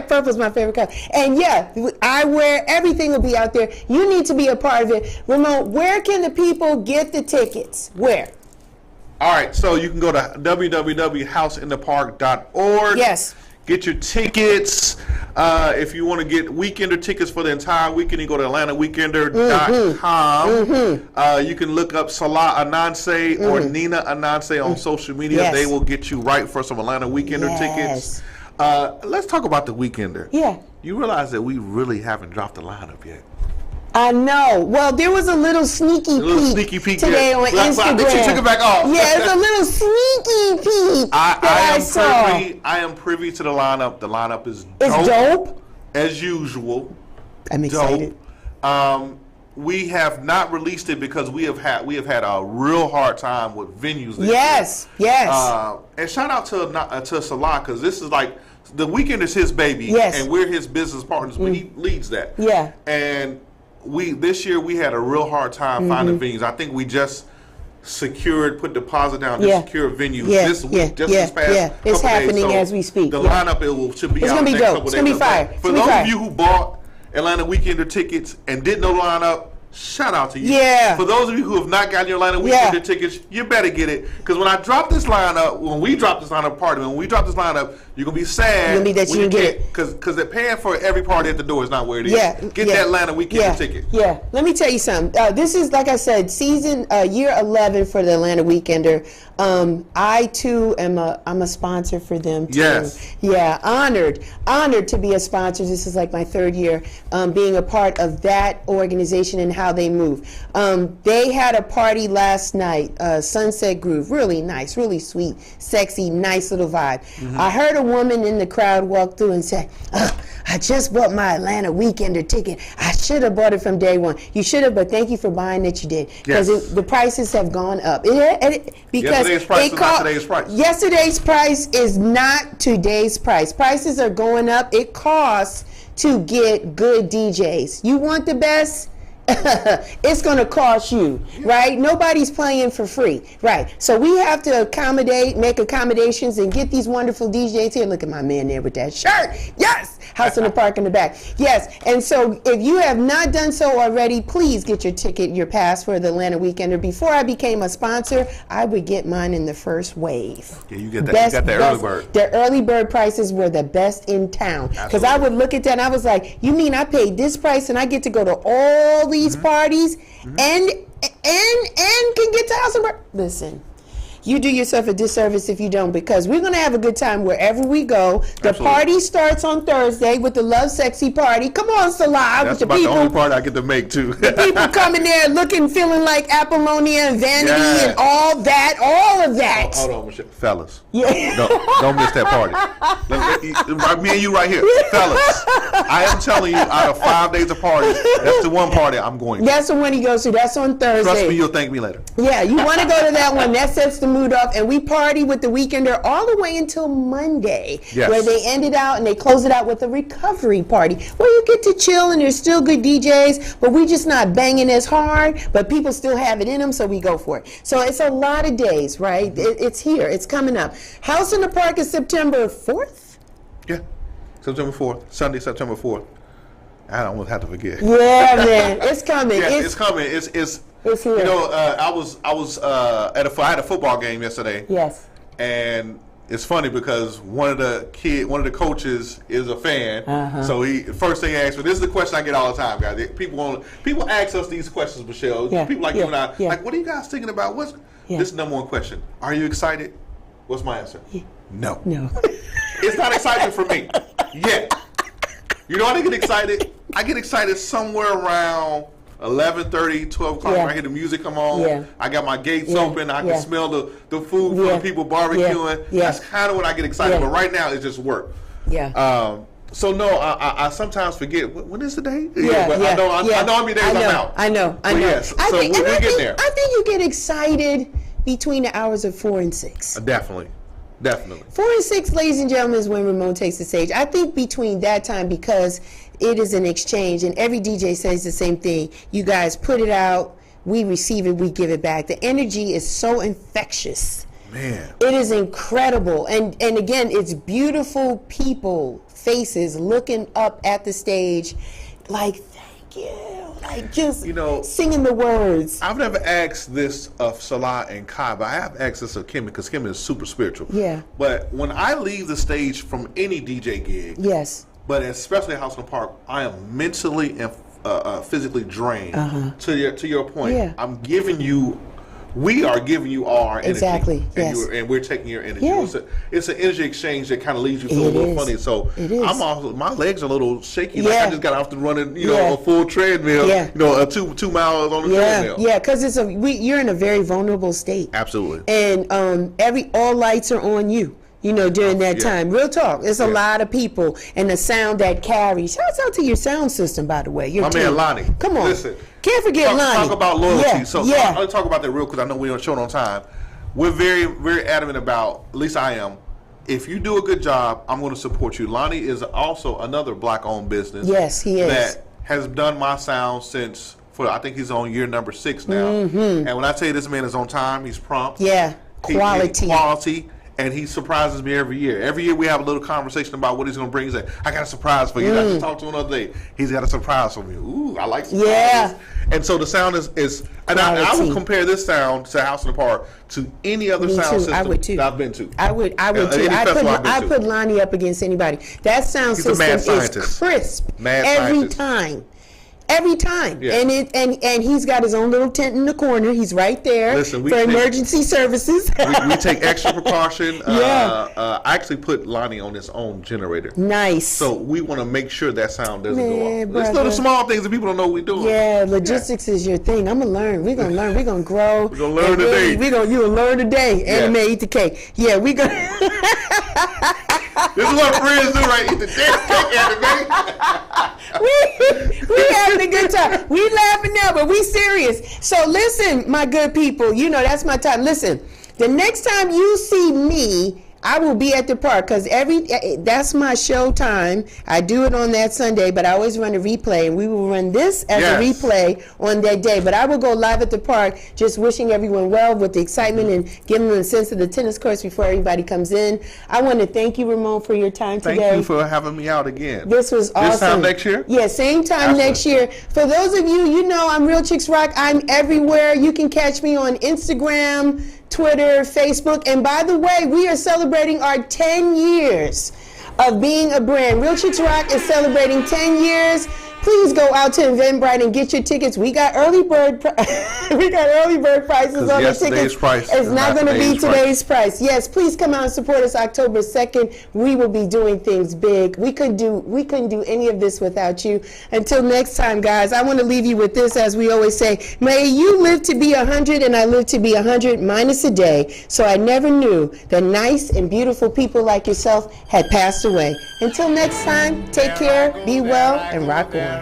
purple's my favorite color. And eyewear. Everything will be out there. You need to be a part of it. Ramon, where can the people get the tickets? Where? All right, so you can go to www.houseinthepark.org. Yes. Get your tickets. If you want to get weekender tickets for the entire weekend, you go to AtlantaWeekender.com. You can look up Salah Ananse or Nina Ananse on social media. Yes. They will get you right for some Atlanta Weekender tickets. Let's talk about the Weekender. Yeah. You realize that we really haven't dropped the lineup yet. I know. Well, there was a little sneaky peek today on Instagram. You took it back off. Yeah, it's a little sneaky peek I saw. I am privy to the lineup. The lineup is dope. It's dope. As usual. I'm excited. Dope. We have not released it because we have had a real hard time with venues this year. And shout out to Salah, because this is like the Weekend is his baby, and we're his business partners, but he leads that. Yeah. And this year we had a real hard time finding venues. I think we just put deposit down to secure venues this week, this past It's couple happening days. So as we speak. The lineup should be it's out gonna be next dope. couple It's days. gonna be fire. For those of you who bought Atlanta Weekender tickets and didn't know the lineup, shout out to you. Yeah. For those of you who have not gotten your Atlanta Weekender tickets, you better get it. Because when we drop this lineup, you're going to be sad. You're going to be that you didn't get it. Because they're paying for every party at the door is not where it is. Get that Atlanta Weekender ticket. Yeah. Let me tell you something. This is, like I said, year 11 for the Atlanta Weekender. I too I'm a sponsor for them too. Yes. Yeah, honored to be a sponsor. This is like my 3rd year being a part of that organization and how they move. They had a party last night, Sunset Groove, really nice, really sweet, sexy, nice little vibe. I heard a woman in the crowd walk through and say, I just bought my Atlanta Weekender ticket. I should have bought it from day one. You should have, but thank you for buying that you did. Because the prices have gone up. Yesterday's price is not today's price. Yesterday's price is not today's price. Prices are going up. It costs to get good DJs. You want the best? it's going to cost you, right? Nobody's playing for free, right? So we have to make accommodations, and get these wonderful DJs here. Look at my man there with that shirt. Yes, House in the Park in the back. Yes, and so if you have not done so already, please get your ticket, your pass for the Atlanta Weekender. Before I became a sponsor, I would get mine in the first wave. Yeah, you get that. You got the early bird. The early bird prices were the best in town, because I would look at that and I was like, you mean I paid this price and I get to go to all these parties and can get to House of Park? Listen, you do yourself a disservice if you don't, because we're going to have a good time wherever we go. The Absolutely. party starts on Thursday with the Love Sexy party. Come on, Salah. That's with the about people, the only part I get to make too. people coming there feeling like Apollonia and Vanity and all of that. Hold on, Michelle. Fellas. Yeah. Don't miss that party. Me and you right here. Fellas, I am telling you, out of 5 days of parties, that's the one party I'm going to. That's the one he goes to. That's on Thursday. Trust me, you'll thank me later. Yeah, you want to go to that one. That sets the mood off, and we party with the Weekender all the way until Monday, Yes. where they end it out and they close it out with a recovery party, where you get to chill and there's still good DJs, but we just not banging as hard, but people still have it in them, so we go for it. So it's a lot of days, right? It's here. It's coming up. House in the Park is September 4th? Yeah. September 4th. Sunday, September 4th. I almost have to forget. Yeah, man. It's coming. Yeah, it's coming. It's here. You know, I was I had a football game yesterday. Yes. And it's funny because one of the coaches is a fan. So first thing he asked me, this is the question I get all the time, guys. People ask us these questions, Michelle. Yeah. People like you and I, Yeah. like, what are you guys thinking about? This is the number one question. Are you excited? What's my answer? No. No. It's not exciting for me yet. You know when I get excited? I get excited somewhere around 11:30, 12 o'clock. Yeah. When I hear the music come on. Yeah. I got my gates Yeah. open. I Yeah. can smell the food from Yeah. the people barbecuing. Yeah. That's kind of when I get excited. Yeah. But right now, it's just work. Yeah. So no, I sometimes forget when is the day. Yeah, but I know how many days I'm out. I know. But yes, so we're getting there. I think you get excited between the hours of 4 and 6. Definitely. 4 and 6, ladies and gentlemen, is when Ramon takes the stage. I think between that time, because it is an exchange, and every DJ says the same thing. You guys put it out, we receive it, we give it back. The energy is so infectious. Man. It is incredible. And again, it's beautiful people, faces looking up at the stage like, thank you. Like just singing the words. I've never asked this of Salah and Kai, but I have asked this of Kimmy because Kimmy is super spiritual. Yeah. But when I leave the stage from any DJ gig, yes, but especially House in the Park, I am mentally and physically drained. To your point, Yeah. we are giving you all our energy. Exactly, And, yes. and we're taking your energy. Yeah. It's an energy exchange that kind of leaves you feeling a It little is. funny. So It is. my legs are a little shaky. Like Yeah. I just got off the running, Yeah. a full treadmill. Yeah. Two miles on the treadmill. Yeah, because you're in a very vulnerable state. Absolutely. And all lights are on you. During that Yeah. time. Real talk. It's a Yeah. lot of people, and the sound that carries. Shouts out to your sound system, by the way. Your My team. man Lonnie. Come on. Listen. Can't forget Lonnie. Talk about loyalty. Yeah. So yeah. I'll talk about that real quick. I know we don't show it on time. We're very, very adamant about, at least I am, if you do a good job, I'm going to support you. Lonnie is also another black-owned business. Yes, he is. That has done my sound since, I think he's on year number 6 now. And when I tell you this man is on time, he's prompt. Yeah. Quality. Quality. And he surprises me every year. Every year we have a little conversation about what he's going to bring. He's like, I got a surprise for you. I just talked to him the other day. He's got a surprise for me. Ooh, I like surprises. Yeah. And so the sound is and I Quality. would compare this sound to House in the Park to any other Me sound too. system I would too. that I've been to. I would too. Any festival I've been I to. put Lonnie up against anybody. That sound He's a system mad is scientist. crisp Mad every scientist. time. Every time. Yeah. And he's got his own little tent in the corner. He's right there Listen, for emergency services. we take extra precaution. Yeah. I actually put Lonnie on his own generator. Nice. So we want to make sure that sound doesn't go Man, off. It's brother. little small things that people don't know we're doing. Yeah, logistics is your thing. I'm gonna learn. We're gonna learn. We're gonna grow. We're gonna learn And today. You gonna learn today. Yeah. Anime, eat the cake. Yeah, we gonna. This is what friends do, right? Eat the damn cake, anime. we having a good time. We laughing now, but we serious. So listen, my good people, that's my time. Listen, the next time you see me I will be at the park because that's my show time. I do it on that Sunday, but I always run a replay, and we will run this as a replay on that day. But I will go live at the park, just wishing everyone well with the excitement and giving them a sense of the tennis courts before everybody comes in. I want to thank you, Ramon, for your time today. Thank you for having me out again. This was awesome. This time next year? Yeah, same time next year. For those of you, you know I'm Real Chicks Rock. I'm everywhere. You can catch me on Instagram, Twitter, Facebook, and by the way, we are celebrating our 10 years of being a brand. Real Chicks Rock is celebrating 10 years. Please go out to Eventbrite and get your tickets. We got early bird prices on the tickets. Price it's not going to be today's price. Yes, please come out and support us October 2nd. We will be doing things big. We couldn't do any of this without you. Until next time, guys, I want to leave you with this, as we always say. May you live to be 100 and I live to be 100 minus a day. So I never knew that nice and beautiful people like yourself had passed away. Until next time, take care, be well, and rock on.